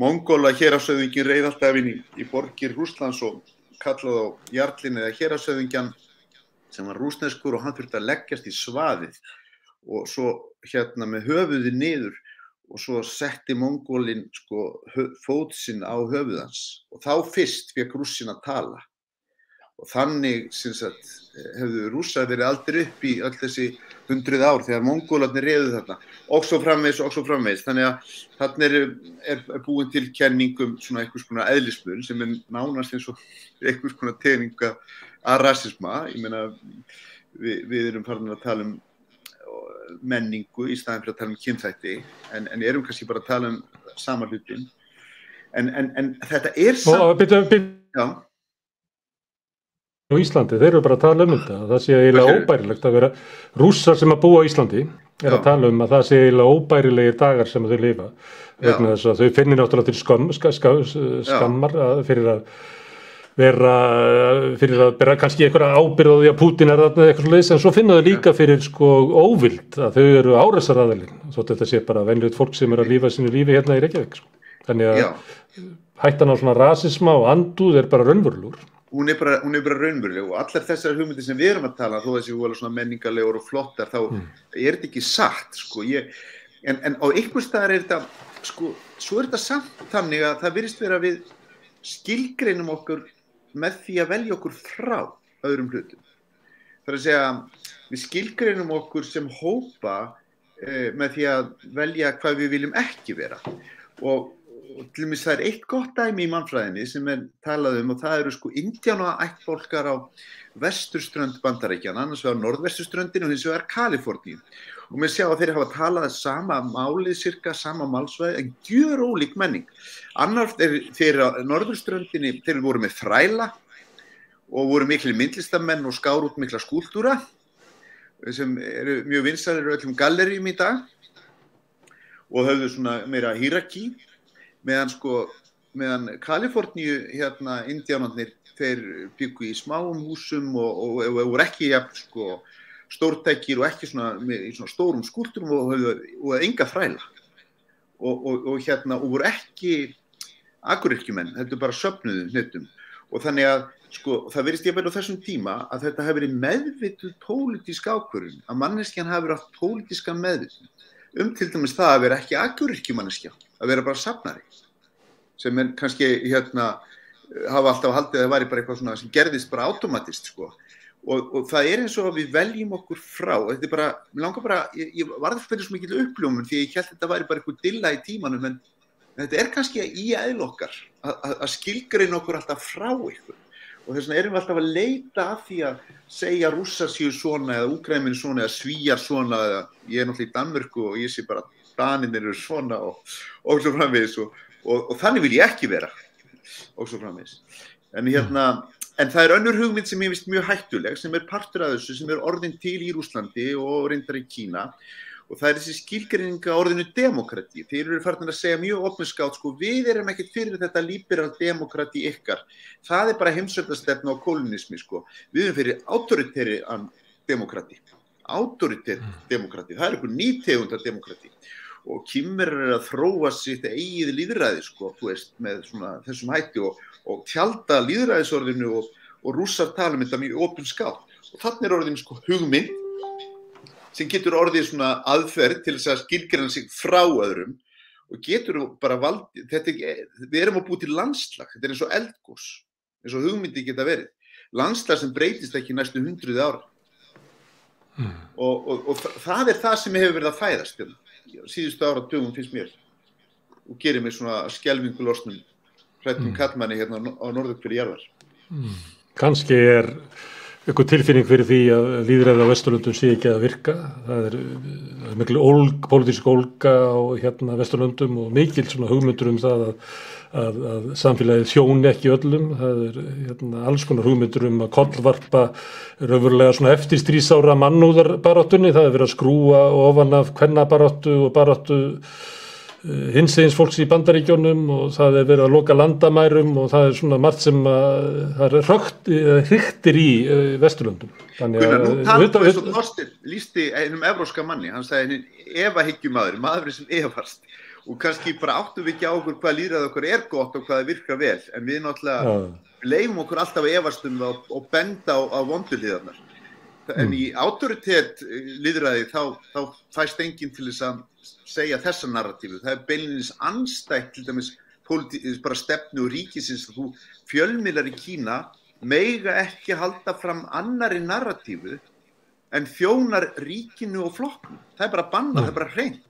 Mongóla héraðshöfðinginn reið alltaf inn í borgir Rússlands og kallaði á jarlinn eða héraðshöfðingjan sem var rússneskur og hann þurfti að leggjast í svaðið og svo með höfuðið niður og svo setti Mongólinn sko fót sinn á höfuð hans og þá fyrst fékk Rússinn að tala. Og þannig hefðu Rússar verið aldrei upp í öll þessi 100 ár þegar Mongólarnir réðu þarna og svo framvegis. Þannig að þarna er búin til kenningum svona einhvers konar eðlismun sem nánast eins og einhvers konar tegning af rasisma. Ég meina við erum farin að tala menningu í staðinn fyrir að tala kynþætti en erum kannski bara að tala sama hlutin. En þetta já. Á Íslandi, þeir eru bara að tala þetta, það sé eiginlega óbærilegt að vera Rússar sem að búa á Íslandi að tala að það sé eiginlega óbærilegir dagar sem þau lifa vegna þess að þau finnir náttúrulega til skammar fyrir að bera kannski einhverja ábyrgð á því að Pútín þarna eitthvað svoleiðis en svo finna þau líka fyrir sko óvild að þau eru árásaraðilinn þótt þetta sé bara venjulegt fólk sem er að lífa sínu lífi hérna í Reykjavík sko. Þannig að hættan á svona rasisma og andúð er bara raunverulegur. Hún er bara raunveruleg og allar þessar hugmyndir sem við erum að tala þó þessi voru svona menningarlegur og flottar þá er þetta ekki satt sko. En á einhvers staðar þetta, sko, svo þetta samt þannig að það virðist vera við skilgreinum okkur með því að velja okkur frá öðrum hlutum. Það að segja, við skilgreinum okkur sem hópa með því að velja hvað við viljum ekki vera. Og til dæmis það eitt gott dæmi í mannfræðinni sem talað og það eru sko indjána ættbálkar á vesturströnd Bandaríkjanna, annars vegar norðvesturströndin og hins vegar Kaliforníu. Og mér sjá að þeir hafa talað sama málið, cirka sama málsvæði, en gjörólík menning. Annar þeir á norðurströndinni, þeir voru með þræla og voru miklir myndlistamenn og skáru út mikla skúltúra sem eru mjög vinsælir í öllum galleríum í dag og höfðu svona meira hierarkí, meðan Kaliforníu indjánarnir, þeir byggu í smáum húsum og voru ekki sko stórtækir og ekki í svona stórum skúlturum og enga þræla og voru ekki akuryrkjumenn, þetta bara söfnuðu hlutum og þannig að sko það virðist ég á þessum tíma að þetta hefur verið meðvituð pólitísk ákvörðun, að manneskjan hefur haft pólitíska meðvitund til dæmis það að vera ekki akuryrkjumanneskja, að vera bara safnari sem kannski hafa alltaf haldið að það væri bara eitthvað svona sem gerðist bara automatist sko. Og það eins og að við veljum okkur frá, þetta bara, mér langar bara, ég varð fyrir svo mikil uppljómun því ég held þetta væri bara eitthvað dilla í tímanum en þetta kannski í eðli okkar að skilgreina okkur alltaf frá ykkur og þess vegna erum við alltaf að leita að því að segja Rússar séu svona eða Úkraínir svona eða Svíar svona eða ég náttúrulega í Danmörku og ég sé bara Danirnir eru svona og svo framvegis og þannig vil ég ekki vera og svo framvegis. En það önnur hugmynd sem ég finnst mjög hættuleg sem partur af þessu sem orðin til í Rússlandi og reyndar í Kína og það þessi skilgreining á orðinu demokrati. Þeir eru farnir að segja mjög opinskátt sko við erum ekkert fyrir þetta liberal demokrati ykkar. Það bara heimsveldastefna og kolonismi sko. Við erum fyrir autoritæri demokrati. Autoritæri demokrati. Það eitthvað nýtegundar demokrati. Og Kínverjar að þróa sitt eigið lýðræði sko, þú veist, með svona þessum hætti og tjalda lýðræðisorðinu og Rússar tala þetta mjög opinskátt. Og þannig orðin sko hugmynd sem getur orðið svona aðferð til þess að skilgreina sig frá öðrum og getur bara valdið, við erum að búa til landslag, þetta eins og eldgos, eins og hugmyndi geta verið. Landslag sem breytist ekki næstu 100 ára. Og það það sem hefur verið að fæðast síðustu áratugum finnst mér og gerir mig svona skelfingu losnum hrættum kallmanni hérna á norðurhveli jarðar. Kannski einhver tilfinning fyrir því að lýðræði á Vesturlöndum sé ekki að virka. Það er mikil pólitísk ólga á Vesturlöndum og mikil svona hugmyndur það að samfélagið þjóni ekki öllum. Það er alls konar hugmyndur að kollvarpa raunverulega svona eftirstríðsára mannúðarbaráttunni. Það er verið að skrúa ofan af kvennabaráttu og baráttu hinsegins fólks í Bandaríkjunum og það er verið að loka landamærum og það er svona margt sem það er hryktir í Vesturlöndum. Gunnar, nú talaðu eins og Þorsteinn lýsti einum evrópska manni, hann sagði maðurinn sem efast og kannski bara áttum við ekki á okkur hvað lýðræði okkur er gott og hvað það virkar vel en við náttúrulega leifum okkur alltaf að efast það og benda á vondulíðarnar. En í autoritet lýðræði þá fæst enginn til þess að segja þessa narratífu. Það er beinlínis andstætt til dæmis bara stefnu ríkisins að þú fjölmiðlar í Kína mega ekki halda fram annarri narratífu en þjónar ríkinu og flokknu. Það er bara bannað, það er bara hreint.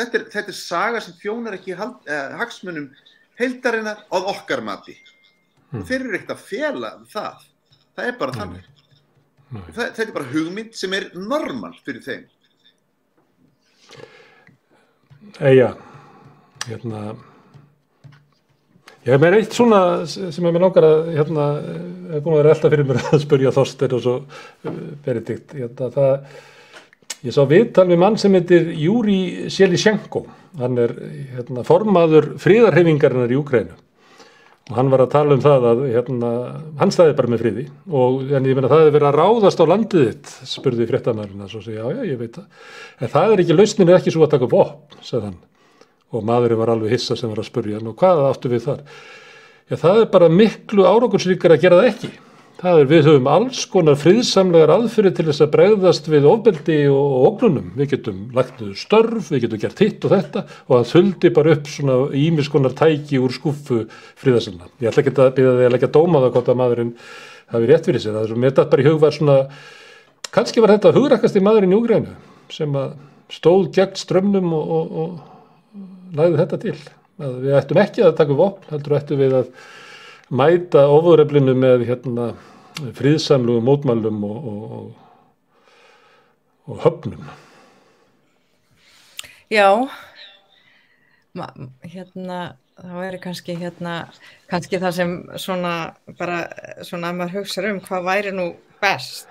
Þetta er saga sem þjónar ekki hagsmunum heildarinnar á okkar mati. Og þeir eru ekkert að fela það. Það er bara þannig. Þetta er bara hugmynd sem er normal fyrir þeim. Ég er með eitt svona sem mér langar að er búin að vera alltaf fyrir mér að spyrja Þorsteinn og svo Benedikt. Ég sá viðtal við mann sem heitir Júri Selishenko. Hann er formaður friðarhreyfingarinnar í Úkraínu. Og hann var að tala það að hann staði bara með friði en ég meina það hefur verið að ráðast á landið þitt, spurði fréttamaðurinn og svo segi já, ég veit það. En það er ekki lausnin ekki svo að taka upp vopn, sagði hann. Og maðurinn var alveg hissa sem var að spurja hann og hvað áttu við þar? Já, það er bara miklu árangursríkara að gera það ekki. við höfum alls konar friðsamlegar aðferðir til þess að bregðast við ofbeldi og ógnunum. Við getum lagt niður störf, við getum gert hitt og þetta og það þuldi bara upp svona ýmis konar tæki úr skúffu friðarsinna. Ég ætla ekki að byrja því að leggja dóma það hvort að maðurinn hafi rétt fyrir sér. Það er svo mér datt bara í hug var svona, kannski var þetta hugrakasti maðurinn í Úkraínu sem að stóð gegn strömmnum og lagði þetta til. Að við ættum ekki að taka vopn, heldur ættum við að mæta ofureflinu með friðsamlegum mótmælum og höfnum. Já, þá er kannski það sem svona bara svona að maður hugsa hvað væri nú best,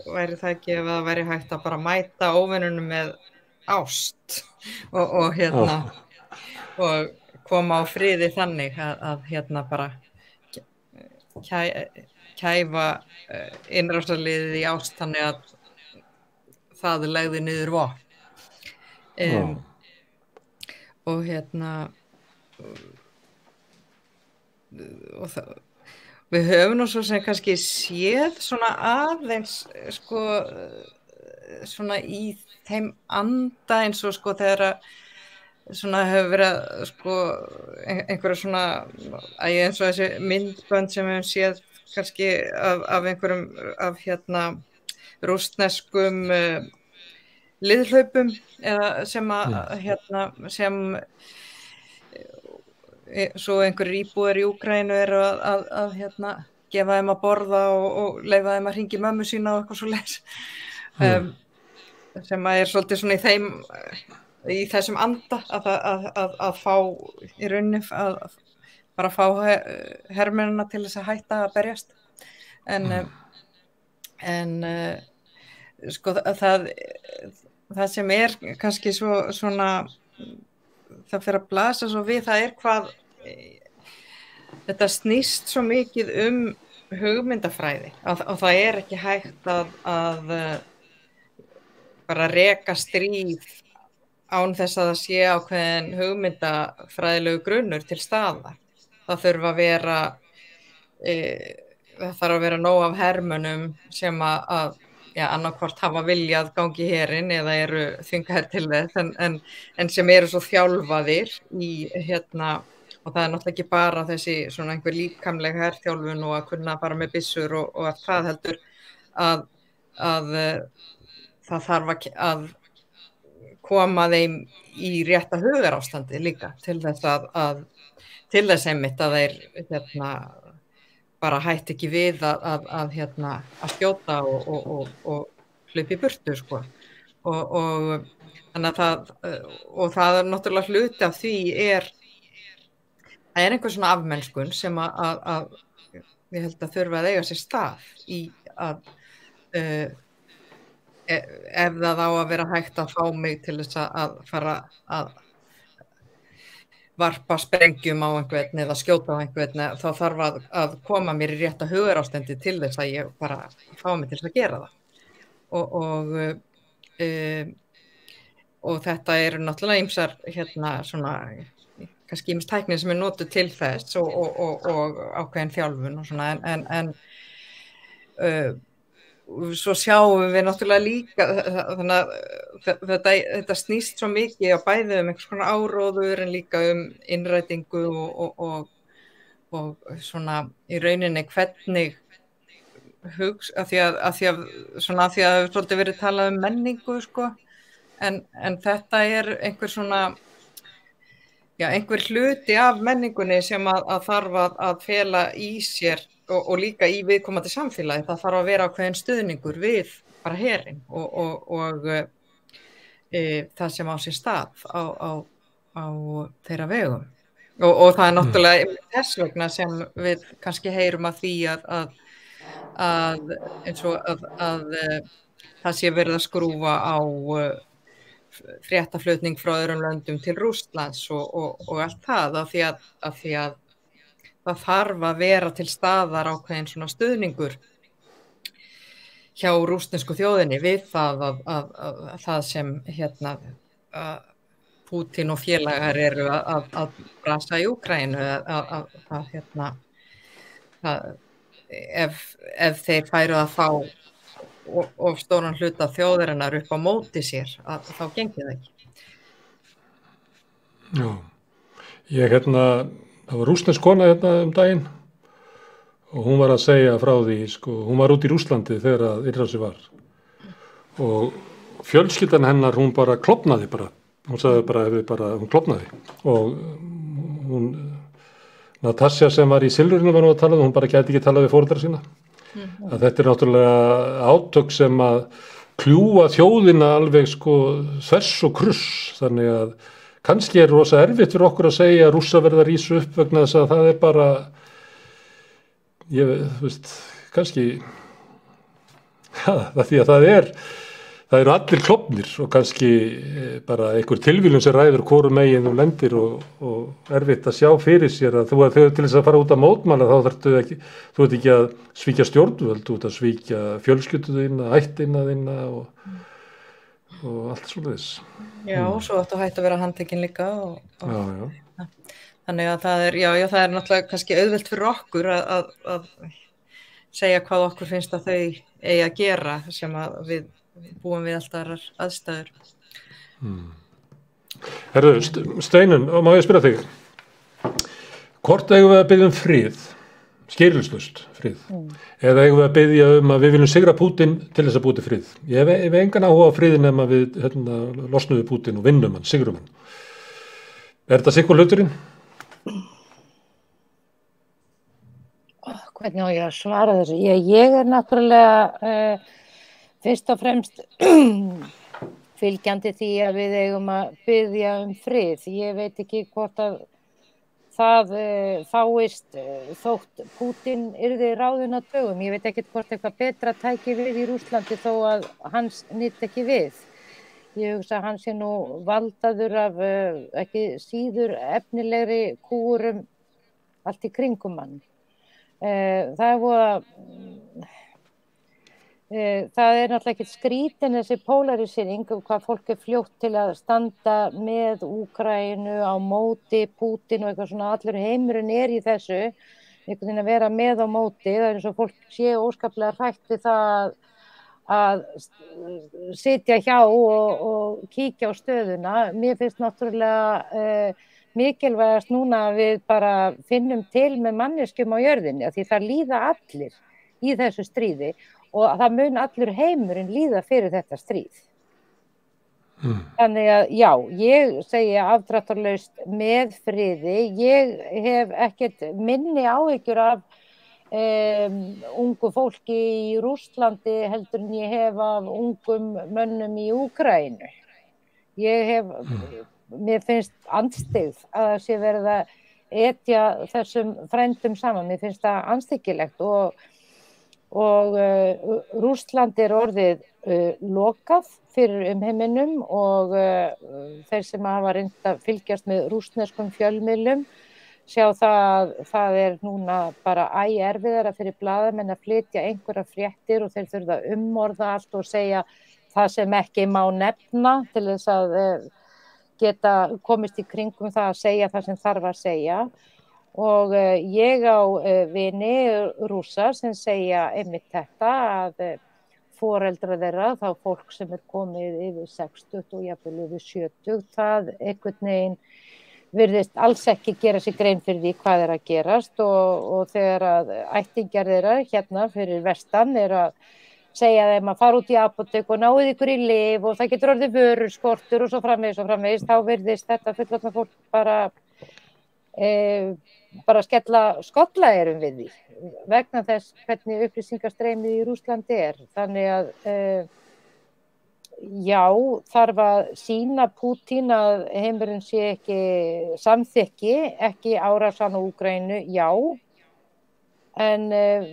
væri það ekki ef það væri hægt að bara mæta óvinunum með ást og koma á friði þannig að bara kæfa innrásarliðið í ást þannig að það legði niður vopn. Og við höfum nú svo sem kannski séð svona aðeins svona í þeim anda eins og þegar svona hefur verið einhverja svona eins og þessi myndbönd sem við höfum séð kannski af einhverjum rússneskum liðhlaupum eða sem svo einhverjir íbúar í Úkraínu eru að gefa þeim að borða og leyfa þeim að hringja í mömmu sína og eitthvað svoleiðis sem er svolítið svona í þessum anda að fá í rauninni að bara fá hermennina til þess að hætta að berjast en það sem er kannski svona það fyrir að blasa svo við það hvað þetta snýst svo mikið hugmyndafræði og það er ekki hægt að bara reka stríð án þess að það sé ákveðin hugmyndafræðilegu grunnur til staðar. Það þarf að vera nóg af hermönnum sem að annarkvort hafa viljað gangi í herinn eða eru þvingaðir til þess en sem eru svo þjálfaðir í og það er náttúrulega ekki bara þessi svona einhver líkamleg herþjálfun og að kunna bara með byssur og að það heldur að það þarf að koma þeim í rétta hugarástandi líka til þess einmitt að þeir bara hætti ekki við að skjóta og hlaupa í burtu og þannig að það er náttúrulega hluti af því er einhver svona afmennskun sem að ég held að þurfa að eiga sér stað í að ef það á að vera hægt að fá mig til þess að fara að varpa sprengjum á einhvern eða skjóta á einhvern þá þarf að koma mér í rétta hugarástandi til þess að ég bara fá mig til þess að gera það og þetta eru náttúrulega ýmsar svona kannski ýmis tækni sem notuð til þess og ákveðin þjálfun og svona en svo sjáum við náttúrulega líka þannig að þetta snýst svo mikið á bæði einhvers konar áróður en líka innrætingu og svona í rauninni hvernig af því að það hefur svolítið verið talað menningu en þetta er einhver svona einhver hluti af menningunni sem að þarf að fela í sér og líka í viðkomandi samfélagi það þarf að vera ákveðin stuðningur við bara herinn og það sem á sér stað á þeirra vegum og það er náttúrulega þess vegna sem við kannski heyrum að því að eins og að það sé verið að skrúfa á fréttaflutning frá öðrum löndum til Rússlands og allt það af því að það þarf að vera til staðar ákveðin svona stuðningur hjá rússnesku þjóðinni við það að það sem Pútín og félagar eru að brasa í Úkraínu ef þeir færu að fá of stóran hluta þjóðarinnar upp á móti sér, að þá gengi það ekki. Já, það var rússnesk kona daginn og hún var að segja frá því, hún var út í Rússlandi þegar að innrásir var og fjölskyldan hennar, hún bara klofnaði bara, hún sagði hún klofnaði og hún, Natasja sem var í Silfrinu var nú að tala, hún bara gæti ekki tala við foreldra sína. Að þetta er náttúrulega átök sem að kljúa þjóðina alveg þvers og kruss, þannig að kannski er rosa erfitt fyrir okkur að segja að Rússa verða að rísa upp vegna þess að það er bara, kannski, því að það eru allir klofnir og kannski bara einhver tilvílun sem ræður hvoru megin þú lendir og erfitt að sjá fyrir sér að þú til þess að fara út að mótmæla þá þú ert ekki að svíkja stjórnvöld, þú ert að svíkja fjölskyldu þína, ættina þína og allt svoleiðis. Já, svo áttu hægt að vera handtekinn líka Já. Þannig að það er náttúrulega kannski auðvelt fyrir okkur að segja hvað okkur finnst að þau eigi að gera sem að við búum við alltaf aðstæður. Herðu, Steinunn, má ég spyrja þig? Hvort eigum við að biðja frið, skýrlustlaust frið, eða eigum við að biðja að við viljum sigra Pútín til þess að búa til frið? Ég hef engan áhuga á friðin nema við losnum við Pútín og vinnum hann, sigrum hann. Er þetta sikkur hluturinn? Hvernig á ég að svara þessu? Ég er náttúrulega fyrst og fremst fylgjandi því að við eigum að biðja frið. Ég veit ekki hvort að það fáist þótt Pútín yrði ráðinn á dögum. Ég veit ekki hvort eitthvað betra tæki við í Rússlandi þó að hans nýtt ekki við. Ég hugsa að hann sé nú valdaður af ekki síður efnilegri kúgurum allt í kringum hann. Það er náttúrulega ekkert skrítin þessi polarisering hvað fólk er fljótt til að standa með Úkraínu á móti Pútín og eitthvað svona, allur heimurinn er í þessu einhvern veginn að vera með á móti. Það er eins og fólk sé óskaplega hrætt við það að sitja hjá og kíkja á stöðuna. Mér finnst náttúrulega mikilvægast núna að við bara finnum til með manneskjum á jörðinni, því það líða allir í þessu stríði og það mun allur heimurinn líða fyrir þetta stríð. Þannig að já, ég segi afdráttarlaust með friði. Ég hef ekkert minni áhyggjur af ungu fólki í Rússlandi heldur en ég hef af ungum mönnum í Úkraínu. Mér finnst andstyggð að það sé verið að etja þessum frændum saman. Mér finnst það andstyggilegt og Rússland er orðið lokað fyrir umheiminum og þeir sem hafa reynt að fylgjast með rússneskum fjölmiðlum sjá það er núna bara erfiðara fyrir blaðamenn að flytja einhverja fréttir og þeir þurfa að umorða allt og segja það sem ekki má nefna til þess að geta komist í kringum það að segja það sem þarf að segja. Og ég á vini Rússa sem segja einmitt þetta að foreldrar þeirra, þá fólk sem er komið yfir 60 og jafnvel yfir 70, það einhvern veginn virðist alls ekki gera sig grein fyrir því hvað er að gerast og þegar að ættingjar þeirra hérna fyrir vestan er að segja þeim að fara út í apótek og náið ykkur í lyf og það getur orðið vöruskortur og svo framvegis, þá virðist þetta fullorðna fólk bara skella skollaeyrum við því vegna þess hvernig upplýsingarstreymið í Rússlandi er. Þannig að já, þarf að sýna Pútín að heimurinn sé ekki samþykki, ekki árásan á Úkraínu, já, en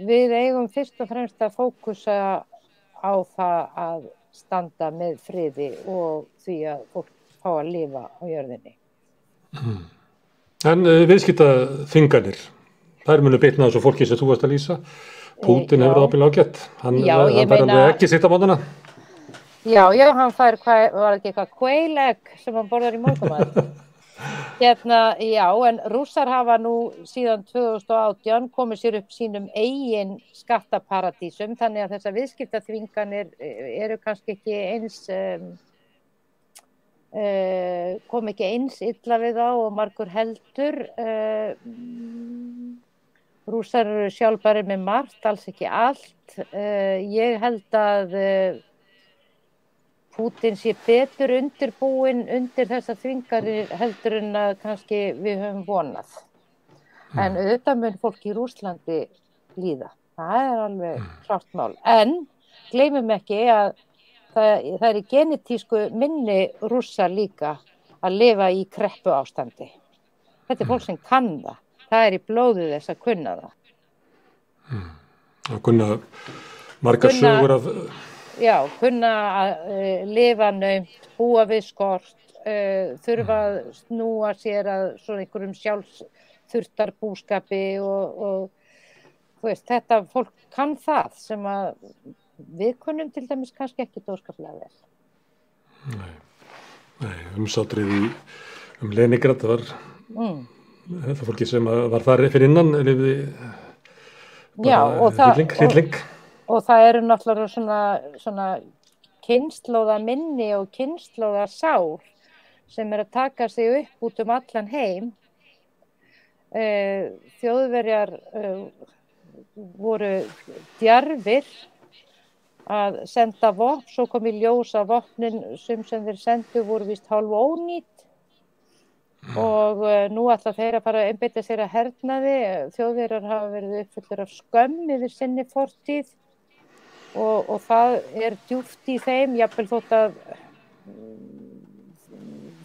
við eigum fyrst og fremst að fókusa á það að standa með friði og því að fólk fá að lifa á jörðinni. En viðskiptaþvinganir, þær munu bitna á þessu fólki sem þú varst að lýsa. Pútín hefur ábyggilega ágætt. Hann fær alveg ekki sitt á mótana. Já, hann fær, var ekki eitthvað quail egg sem hann borðar í morgunmat? Já, en Rússar hafa nú síðan 2018 komið sér upp sínum eigin skattaparadísum, þannig að þessar viðskiptaþvinganir eru kannski ekki eins, kom ekki eins illa við þá og margur heldur. Rússar eru sjálfbærir með margt, alls ekki allt. Ég held að Pútín sé betur undirbúinn undir þessar þvinganir heldur en að kannski við höfum vonað. En auðvitað mun fólk í Rússlandi líða. Það er alveg klárt mál. En gleymum ekki að það er í genetísku minni Rússa líka að lifa í kreppu ástandi. Þetta er fólk sem kann það. Það er í blóðu þess að kunna það. Að kunna margar sögur af... Já, kunna að lifa naumt, búa við skort, þurfa að snúa sér að svona einhverjum sjálfsþurftarbúskapi og þú veist, þetta fólk kann það sem að við kunnum til dæmis kannski ekki óskaplega vel. Nei, umsátrið Leningrad var þetta fólki sem var þar fyrir innan lifði bara hrylling. Og það eru náttúrulega svona kynslóða minni og kynslóða sár sem að taka sig upp út allan heim. Þjóðverjar voru djarfir að senda vopn, svo kom í ljós að vopnin sem þeir sendu voru víst hálf ónýt. Og nú ætla þeir að fara að einbeita sér að hernaði. Þjóðverjar hafa verið uppfullir af skömm yfir sinni fortíð. Og það er djúpt í þeim, jafnvel þótt að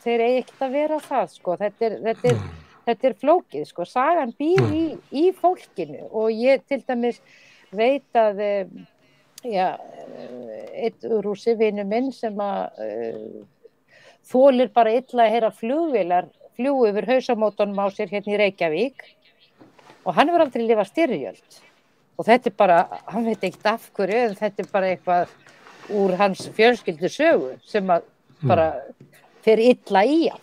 þeir eigi ekkert að vera það, sko. Þetta er flókið, sko. Sagan býr í fólkinu og ég til dæmis veit að einn Rússi vinur minn sem að þolir bara illa að heyra flugvélar fljúga yfir hausamótunum á sér hérna í Reykjavík og hann hefur aldrei lifað styrjöld. Og þetta er bara, hann veit ekkert af hverju, en þetta er bara eitthvað úr hans fjölskyldusögu sem að bara fer illa í hann.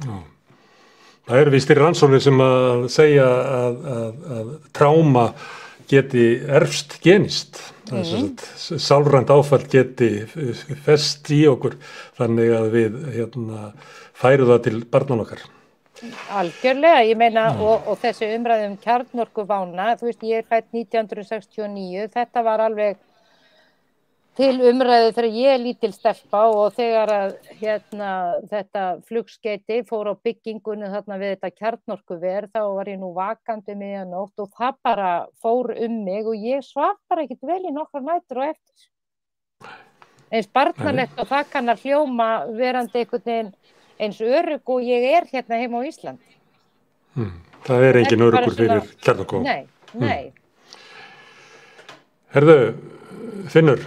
Já. Það eru víst í rannsóknir sem að segja að tráma geti erfst genist. Sálrænt áfall geti fest í okkur þannig að við færum það til barnan okkar. Algjörlega, ég meina og þessi umræði kjarnorkuvána, þú veist, ég er fædd 1969, þetta var alveg til umræði þegar ég er lítil stelpa og þegar að þetta flugskeyti fór á byggingunni þarna við þetta kjarnorkuver, þá var ég nú vakandi nótt og það bara fór mig og ég svaf bara ekkert vel í nokkrar nætur og eftir. Eins barnalegt og það kann að hljóma verandi einhvern veginn eins örugg og ég er hérna heima á Íslandi. Það er engin öruggur fyrir kjarnorku. Nei. Herðu, Finnur,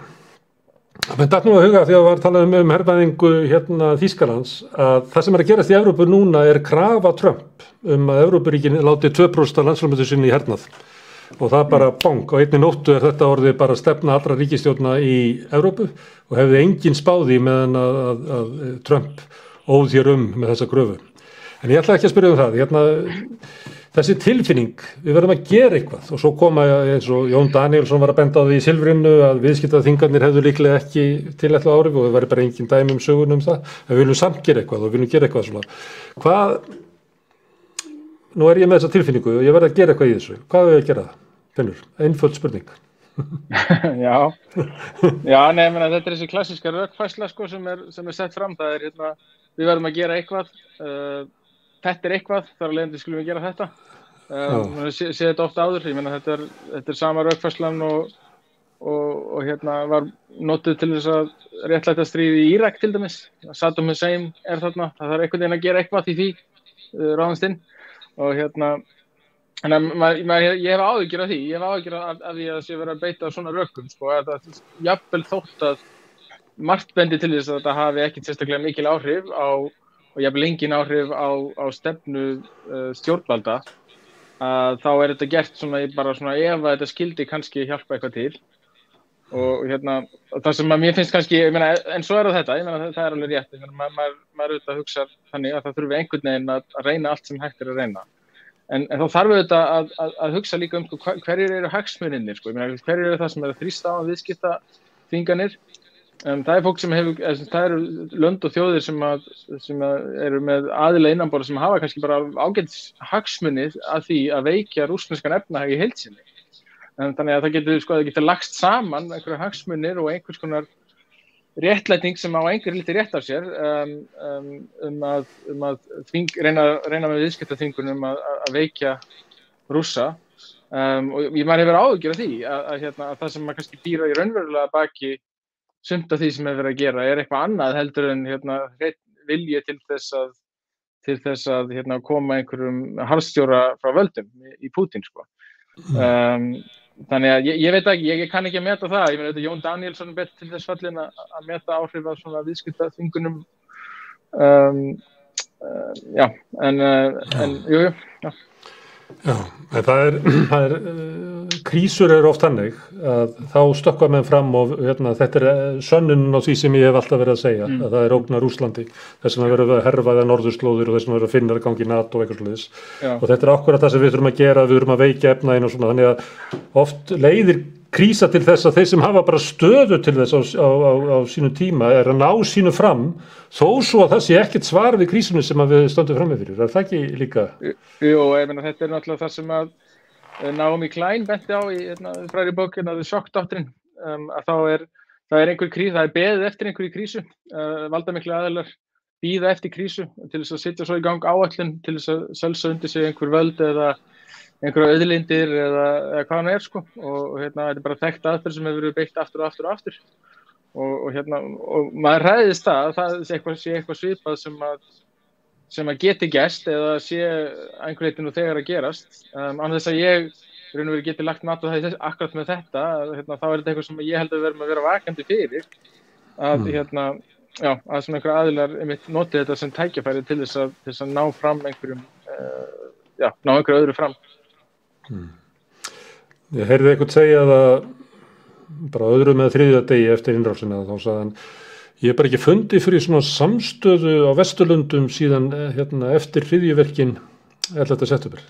það datt nú að huga því að var talað hervæðingu Þýskalands að það sem er að gerast í Evrópu núna er krafa Trump að Evrópuríkin láti 2% af landsframleiðslu sinni í hernað. Og það bara bang, á einni nóttu er þetta orðið bara stefna allra ríkisstjórna í Evrópu og hefði engin spáði meðan að Trump óð hér með þessa kröfu. En ég ætla ekki að spyrja það. Þessi tilfinning, við verðum að gera eitthvað og svo koma eins og Jón Danielsson var að benda á því í Silfrinu að viðskiptaþvinganir hefðu líklega ekki tilætluð áhrif og það væri bara engin dæmi sögun það. En við viljum samt gera eitthvað og við viljum gera eitthvað svona. Nú er ég með þessa tilfinningu og ég verð að gera eitthvað í þessu. Hvað er að gera það? Finnur, einföld spurning. Já, nei, þetta er þessi klassíska rökfærsla sko, sem er sett fram. Það er við verðum að gera eitthvað, þetta er eitthvað, þar af leiðandi skulum við gera þetta. Sé þetta ofta áður, ég meina þetta er sama rökfærslan og var notuð til þess að réttlæta stríð í Írak til dæmis. Saddam Hussein er þarna, það þarf einhvern veginn að gera eitthvað í því ráðast inn og ég hef áhyggjur af því, ég hef áhyggjur af því að það sé verið að beita svona rökum, sko, að jafnvel þótt að margt bendi til þess að þetta hafi ekkert sérstaklega mikil áhrif og jafnvel engin áhrif á stefnu stjórnvalda, þá er þetta gert bara svona ef að þetta skildi kannski hjálpa eitthvað til. og það sem að mér finnst kannski, ég meina, en svo þetta, ég meina það alveg rétt, ég meina maður auðvitað hugsa þannig að það þurfi einhvern veginn að reyna allt sem hægt að reyna. En þá þarf auðvitað að hugsa líka sko, hverjir eru hagsmunirnir, sko, ég meina, hverjir eru það sem eru að þrýsta á viðskiptaþvinganir. Það fólk sem það eru lönd og þjóðir sem eru með aðila innanborða sem hafa kannski bara ágætis hagsmunir að því að veikja rússneskan efnahag í heild sinni. Þannig að það getur lagst saman einhverja hagsmunir og einhvers konar réttlæting sem á einhver lítið rétt af sér að reyna með viðskiptaþvingunum að veikja Rússa. Og maður hefur áhyggjur af því að það sem maður kannski býr í raunverulega baki sumt af því sem verið að gera eitthvað annað heldur en vilji til þess að koma einhverjum harðstjóra frá völdum í Pútín, sko. Þannig að ég veit ekki, ég kann ekki að meta það. Ég meina þetta Jón Danielsson betur til þess fallinn að meta áhrif af svona viðskiptaþvingunum. Já, en jú. Já, en það er krísur eru oft þannig að þá stökkva menn fram og þetta sönnunin á því sem ég hef alltaf verið að segja, að það ógn af Rússlandi, þess að verið að herfaða norðurslóðir og þess að verið að finna að gangi í NATO og eitthvað svoleiðis. Og þetta akkurat það sem við þurfum að gera, við þurfum að veikja efnaðinn og svona, þannig að oft leiðir krísa til þess að þeir sem hafa bara stöðu til þess á sínum tíma að ná sínu fram, þó svo að það sé ekkert svar við krísunum sem við stöndum frammi fyrir. Það ekki líka? Jú, ég meina þetta náttúrulega það sem að Naomi Klein benti á í frægri bókinni The Shock Doctrine, að það er einhver krísa, það er beðið eftir einhverju krísu, valdamiklir aðilar bíða eftir krísu til þess að setja svo í gang áætlun til þess að sölsa undir sig einhver völd eða einhverja auðlindir eða hvað hann sko, og þetta er bara þekkt aðferð sem hefur verið beitt aftur og aftur og aftur og maður hræðist að það sé eitthvað svipað sem að geti gerst eða sé einhver leyti nú þegar að gerast, án þess að ég raun og veru geti lagt mat á það akkurat með þetta, þá er þetta eitthvað sem ég held að við verðum að vera vakandi fyrir að að svona einhverja aðilar einmitt noti þetta sem tækifæri til þess að ná fram einhverjum ná einhverju öðru fram. Ég heyrði eitthvað segja það bara öðru með þriðja degi eftir innrásina, þá sagði hann ég hef bara ekki fundið fyrir svona samstöðu á Vesturlundum síðan eftir hryðjuverkin 11. september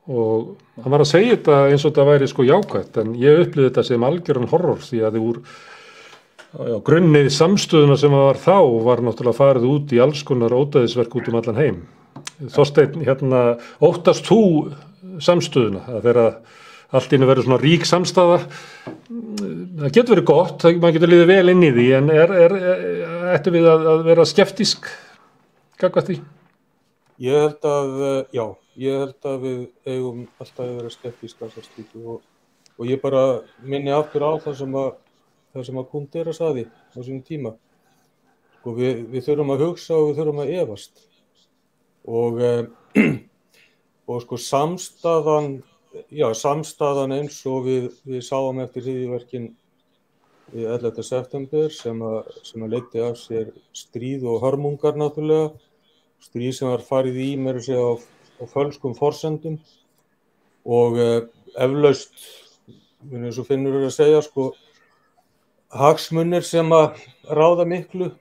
og hann var að segja þetta eins og þetta væri sko jákvætt, en ég upplifði þetta sem algjöran horror því að þið úr grunnið samstöðuna sem var þá var náttúrulega farið út í alls konar ódæðisverk út allan heim. Þorsteinn, óttast þú samstöðuna, að þeirra allt inni verður svona rík samstaða, það getur verið gott, maður getur liðið vel inn í því, en ættum við að vera skeptísk gagnvart því? Ég held að við eigum alltaf að vera skeptísk að það slíku og ég bara minni aftur á það sem að Kundera sagði á sínum tíma. Sko, við þurfum að hugsa og við þurfum að efast og sko samstaðan eins og við sáum eftir hryðjuverkin 11. september sem að leiddi af sér stríð og hörmungar náttúrulega, stríð sem var farið í meira að segja á fölskum forsendum og eflaust, eins og Finnur að segja, sko, hagsmunir sem að ráða miklu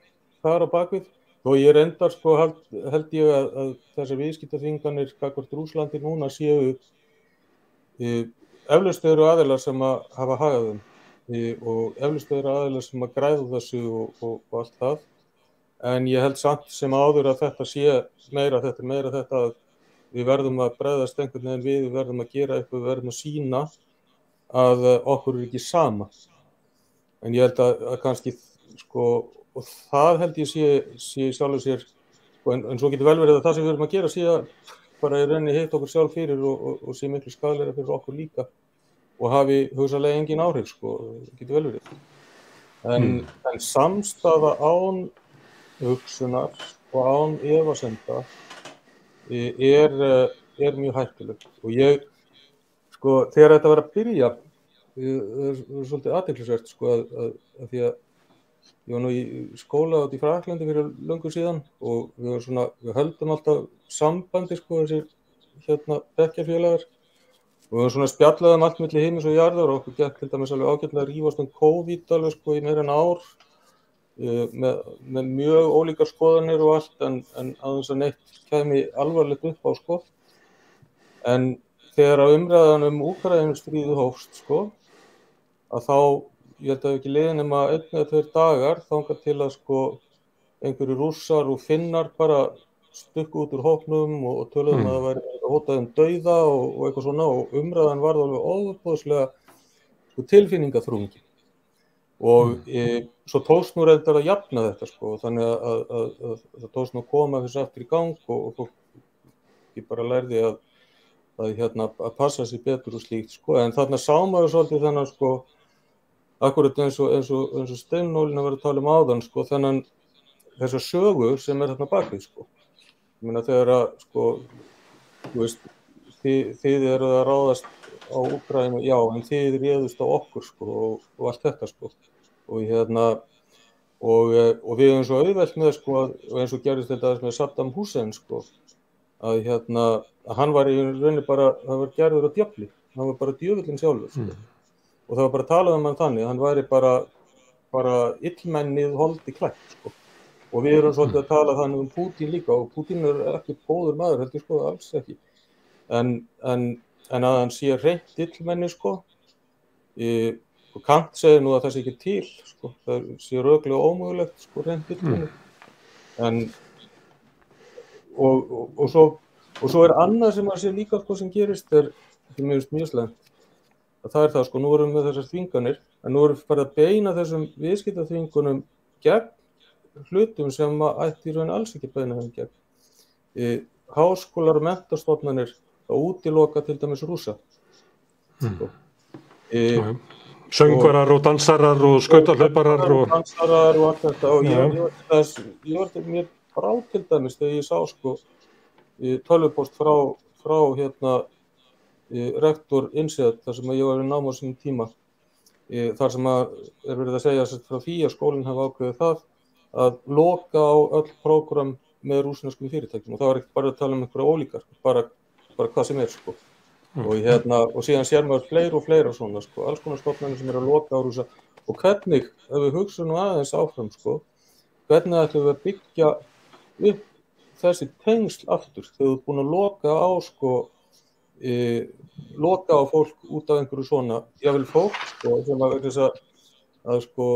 þar á bakvið. Og ég reyndar, sko, held ég að þessar viðskiptaþvinganir gagnvart Rússlandi núna séu eflaust eru aðilar sem að hafa hagað þeim og eflaust eru aðilar sem að græða þessu og allt það. En ég held samt sem áður að þetta sé meira þetta að við verðum að bregðast einhvern veginn við verðum að gera eitthvað, við verðum að sýna að okkur ekki sama. En ég held að kannski, sko, og það held ég sé sjálfur sér, en svo getur vel verið að það sem við erum að gera sé að bara í rauninni hitt okkur sjálf fyrir og sé miklu skaðleira fyrir okkur líka og hafi hugsanlega engin áhrif, sko, getur vel verið. En samstaða án hugsunar og án efasemda er mjög hættulegt og ég, sko, þegar þetta var að byrja, það er svolítið athyglisvert, sko, að því að ég var nú í skóla út í Fraklandi fyrir löngu síðan og við höldum alltaf sambandi, sko, þessir bekkjarfélagar við höfum svona spjallað allt milli himins og jarðar og okkur gekk til dæmis alveg ágætlega að rífast COVID alveg sko í meira en ár með mjög ólíkar skoðanir og allt en aðeins að neitt kæmi alvarlegt upp á sko. En þegar að umræðan Úkraínustríðið hófst sko, að þá, ég held að ekki liðið nema 1 eða 2 dagar þangað til að sko einhverju Rússar og Finnar bara stukku út úr hópnum og töluðum að það væri hótað dauða og eitthvað svona og umræðan varð alveg ofboðslega sko tilfinningaþrungin. Og svo tókst nú reyndar að jafna þetta sko, þannig að það tókst nú að koma þessu aftur í gang og fólk bara lærði að passa sig betur og slíkt sko, en þarna sá maður svolítið þennan sko, akkurat eins og Steinólin að vera að tala áðan sko, þennan þessa sögu sem þarna bakvið sko. Ég meina þegar að sko, þú veist, þið eru að ráðast á Úkraínu, já, en þið réðust á okkur sko og allt þetta sko, og og við erum svo auðvelt með sko, og eins og gerist þetta með Saddam Hussein sko, að hann var í rauninni bara, hann var gerður á djöfli, hann var bara djöfullinn sjálfur sko. Og það var bara talað hann þannig, hann væri bara illmennið holdi klætt sko. Og við erum svolítið að tala þannig Pútín líka og Pútín ekki góður maður, heldur sko, alls ekki. En að hann sé hreint illmenni sko, og Kant segir nú að það sé ekki til sko, það sé röglega ómögulegt sko, hreint illmenni. Og svo annað sem að sé líka sko sem gerist mjög slæmt. Það það sko, nú erum við með þessar þvinganir, en nú erum við farið að beina þessum viðskiptaþvingunum gegn hlutum sem ætti í raun alls ekki beina þeim gegn. Háskólar og menntastofnanir að útiloka til dæmis Rússa. Sko. Söngvarar og dansarar og skautahlauparar og dansarar og allt þetta og ég var mér brá til dæmis þegar ég sá sko tölvupóst frá rektor Inset þar sem ég var í námi á sínum tíma þar sem verið að segja frá því að skólinn hafi ákveðið það að loka á öll prógram með rússneskum fyrirtækjum og það var ekki bara að tala einhverja ólíkar bara hvað sem sko og síðan sér maður fleiri og fleira svona sko alls konar stofnanir sem að loka á Rússa og hvernig ef við hugsaum nú aðeins áfram sko hvernig ætlum við að byggja upp þessi tengsl aftur þegar þú búin að loka á sko loka á fólk út af einhverju svona jável fólk sko sem að sko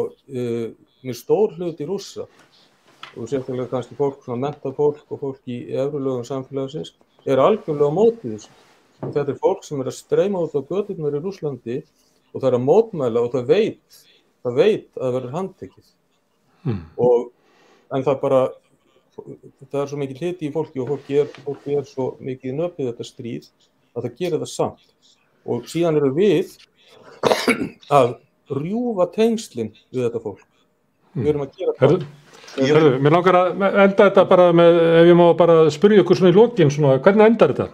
með stór hluti Rússa og sérstaklega kannski fólk svona menntað fólk og fólk í efri-lögum samfélagsins algjörlega á móti þessu. Þetta fólk sem að streyma út á göturnar í Rússlandi og það að mótmæla og það veit að það verður handtekið. En það svo mikið hluti í fólki og fólki svo mikið nöpið þetta stríð að það gerir það samt. Og síðan eru við að rjúfa tengslin við þetta fólk. Við erum að gera það. Mér langar að enda þetta bara með, ef ég má bara spyrja ykkur svona í lokin, svona, hvernig endar þetta?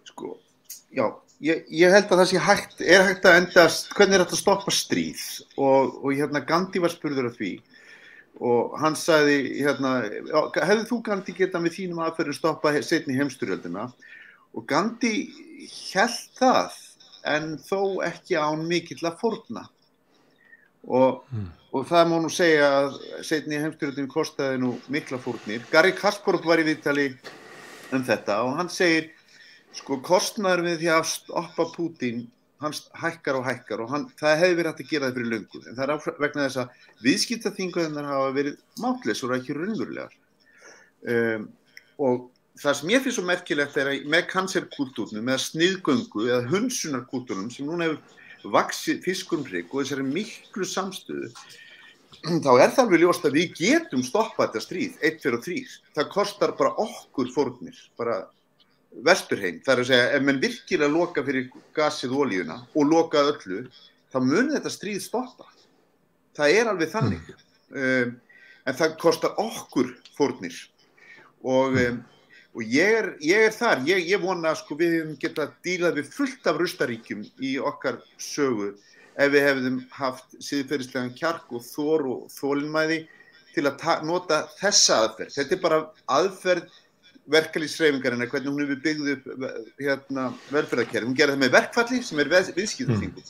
Sko, já, ég held að það sé hægt að endast, hvernig hægt að stoppa stríð og Gandhi var spurður af því og hann sagði, hefði þú Gandhi getað með þínum aðferðum stoppa seinni heimsstyrjöldina og Gandhi hélt það en þó ekki án mikilla fórna og það má nú segja að seinni heimsstyrjöldin kostaði nú mikla fórnir. Garri Kasparov var í viðtali þetta og hann segir sko kostnaður við því að stoppa Pútín hann hækkar og það hefði verið hægt að gera það fyrir löngu en það vegna þess að viðskiptaþvinganirnar hafa verið máttlausar og ekki raunverulegar og það sem ég finnst svo merkilegt með cancelkúltúrnum, með sniðgöngu eða hunsunarkúltúrnum sem núna hefur vaxið fiskurumhrygg og þessari miklu samstöðu, þá það alveg ljóst að við getum stoppað þetta stríð 1, 2 og 3. Það kostar bara okkur fórnir, bara vesturheim. Það að segja, ef menn virkilega loka fyrir gasið og olíuna og loka öllu, þá mun þetta stríð stoppa. Það alveg þannig. En það kostar okkur fórnir. Og ég þar, ég vona sko við hefum getað dílað við fullt af rustaríkjum í okkar sögu ef við hefðum haft siðferðislegan kjark og þor og þolinmæði til að nota þessa aðferð. Þetta bara aðferð verkalýðshreyfingarinnar, hvernig hún hefur byggð upp velferðarkerfi. Hún gerði það með verkfalli sem viðskiptaþvingun.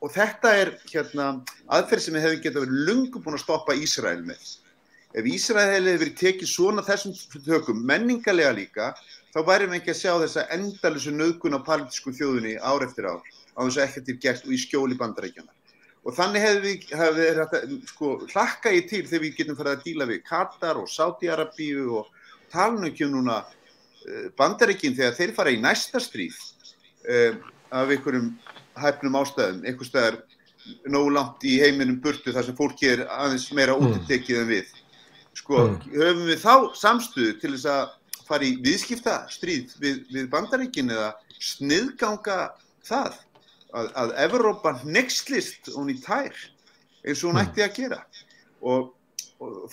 Og þetta aðferð sem við hefum getað verið löngu búin að stoppa Ísrael með. Ef Ísrael hefði verið tekið svona þessum tökum, menningarlega líka, þá værum við ekki að sjá þessa endalausu nauðgun á palestínsku þjóðinni ár eftir ár, á þess að ekkert gert og í skjóli Bandaríkjanna. Og þannig hefði hlakka ég til þegar við getum farið að díla við Katar og Sádi-Arabíu og tala nú ekki núna Bandaríkin þegar þeir fara í næsta stríð af einhverjum hæpnum ástæðum, einhvers staðar nógu langt í heiminum burtu þar sem fólki aðeins meira útitekið en við. Höfum við þá samstöðu til þess að fara í viðskiptastríð við Bandaríkin eða sniðganga það að Evrópa hneykslist hún í tær eins og hún ætti að gera. Og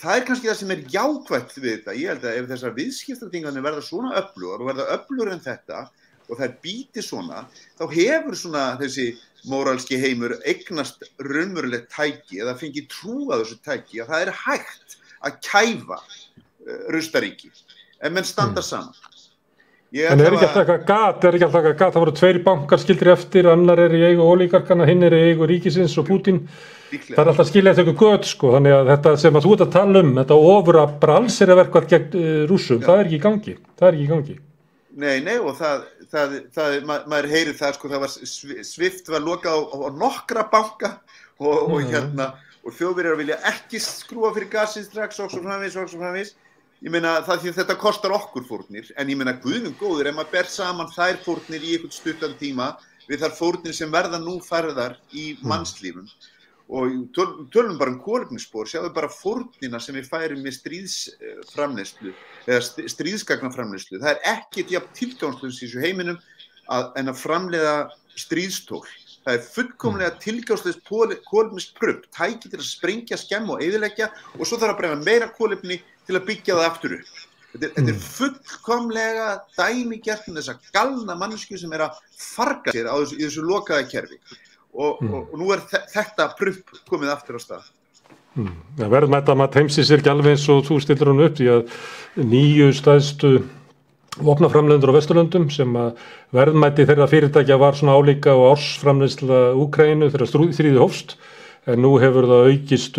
það kannski það sem jákvætt við þetta. Ég held að ef þessar viðskiptaþvinganir verða svona öflugar og verða öflugar en þetta og þær býti svona, þá hefur þessi móralski heimur eignast raunverulegt tæki eða fengið trú að þessu tæki að það hægt að kæfa Rustaríki ef menn standa saman. En ekki alltaf eitthvað gat, það voru 2 bankar skildir eftir, annar í eigu ólígarkana, hinn í eigu ríkisins og Pútín. Það alltaf skilja eftir eitthvað göt, þannig að þetta sem að þú ert að tala þetta ofura allsherjarverkfall gegn Rússum, það ekki í gangi. Nei, og maður heyrir það, það var Swift var lokað á nokkra banka og Þjóðverjar vilja ekki skrúa fyrir gasið strax og svo framvegis. Ég meina því að þetta kostar okkur fórnir, en ég meina guðum góður ef maður ber saman þær fórnir í einhvern stuttan tíma við þær fórnir sem verða nú færðar í mannslífum. Og tölum bara kolefnisspor, sjáðu bara fórnina sem við færum með stríðsframleiðslu eða stríðsgagnaframleiðslu. Það ekkert jafn tilgangslaust í þessu heiminum en að framleiða stríðstól. Það fullkomlega tilgangslaust kolefnisprubb, tæki til að sprengja, skemma og eyðileggja og svo þarf að brenna meira kolefni til að byggja það aftur upp. Þetta fullkomlega dæmigert með þessa galna manneskju sem að farga sér í þessu lokaða kerfi. Og nú þetta prubb komið aftur á stað. Verðmætamat heimsins ekki alveg eins og þú stillir hann upp því að 9 stærstu vopnaframleiðendur á Vesturlöndum sem að verðmæti þeirra fyrirtækja var svona álíka og ársframleiðsla Úkraínu þegar stríðið hófst, en nú hefur það aukist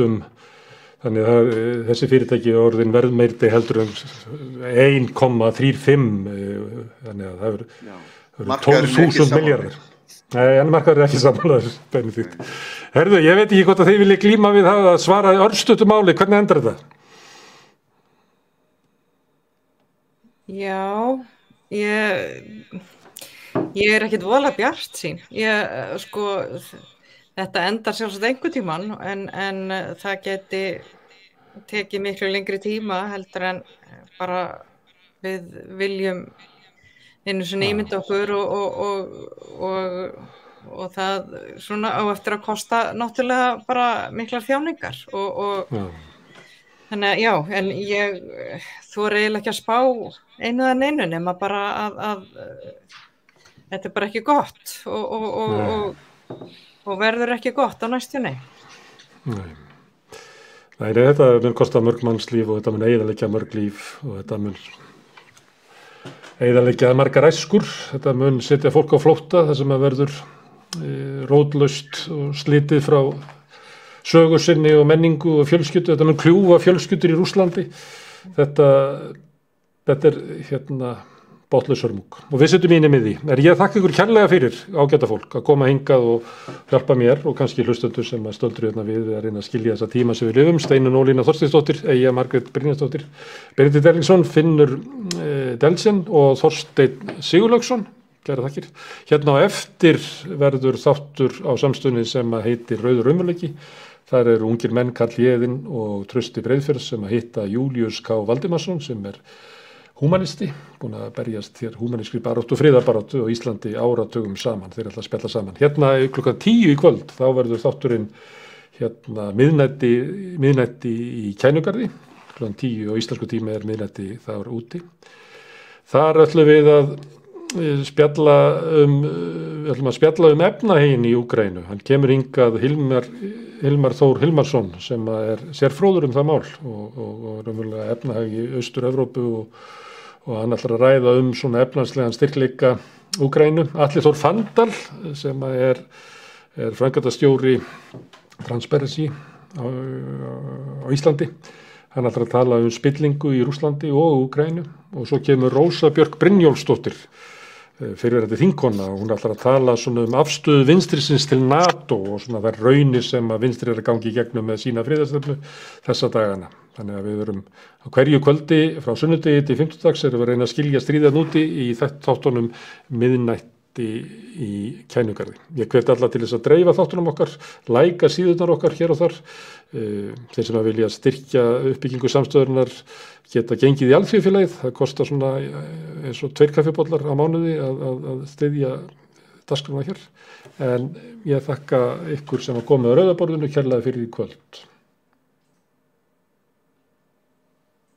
þannig að þessi fyrirtæki orðin verðmeiri heldur 1,35 þannig að það eru 12.000 milljarðar. Nei, en markaður ekki sammálaður, Benedikt. Herðu, ég veit ekki hvort að þið viljið glíma við það að svara örstuttu máli, hvernig endar þetta? Já, ég ekkert voðalega bjartsýn. Þetta endar sjálfsagt einhvern tímann, en það geti tekið miklu lengri tíma heldur en bara við viljum einu sinni ímynda okkur og það svona á eftir að kosta náttúrulega bara miklar þjáningar og þannig að já, en ég þori eiginlega ekki að spá einu eða neinu nema bara að þetta bara ekki gott og verður ekki gott á næstunni. Nei, þetta mun kosta mörg mannslíf og þetta mun eyðileggja mörg líf og þetta mun eyðileggja margar æskur, þetta mun setja fólk á flótta þar sem að verður rótlaust og slitið frá sögu sinni og menningu og fjölskyldu, þetta mun kljúfa fjölskyldur í Rússlandi, þetta er botlaus hörmung og við setjum í því. Ég þakka ykkur kærlega fyrir ágæta fólk að koma hingað og hjálpa mér og kannski hlustendur sem að stöldru við að reyna að skilja þessa tíma sem við lifum. Steinunn Ólína Þorsteinsdóttir, Eyja Margrét Brynjarsdóttir, Benedikt Erlingsson, Finnur Delsen og Þorsteinn Sigurlaugsson. Kæra þakkir. Hérna á eftir verður þáttur á samstöðinni sem að heitir Rauður raunveruleiki. Þar eru ungir menn Karl Jeðinn og Trausti Breiðfjörðs sem að hitta Júlíus K. Valdimarsson sem er húmanisti, búin að berjast hér húmanískri baráttu og friðarbaráttu á Íslandi áratugum saman, þeir ætla að spjalla saman. Hérna klukkan 10 í kvöld, þá verður þátturinn miðnætti í Kænugarði, klukkan 10 og íslensku tími miðnætti þar úti. Þar ætlum við að spjalla um efnahegin í Úkraínu. Hann kemur hingað Hilmar Þór Hilmarsson sem er sérfróður það mál og raunverulega efnahag í Austur-Evrópu og hann ætlar að ræða svona efnahagslegan styrkleika Úkraínu. Atli Þór Fandal sem er framkvæmdastjóri Transparency á Íslandi. Hann ætlar að tala spillingu í Rússlandi og Úkraínu og svo kemur Rósa Björk Brynjólfsdóttir, fyrrverandi þingkona, og hún ætlar að tala svona afstöðu vinstrisins til NATO og svona þær raunir sem að vinstri að gangi í gegnum með sína friðarstefnu þessa dagana. Þannig að við erum á hverju kvöldi frá sunnudegi til fimmtudags erum við að reyna að skilja stríðan úti í þáttunum miðnætti í Kænugarði. Ég hvet alla til þess að dreifa þáttunum okkar, læka síðurnar okkar hér og þar. Þeir sem að vilja styrkja uppbyggingu samstöðurinnar geta gengið í alþjóðfélagið. Það kostar svona eins og 2 kaffibollar á mánuði að styðja dagskrárna hér. En ég þakka ykkur sem að koma á rauðaborðinu kærlega fyrir í kvöld.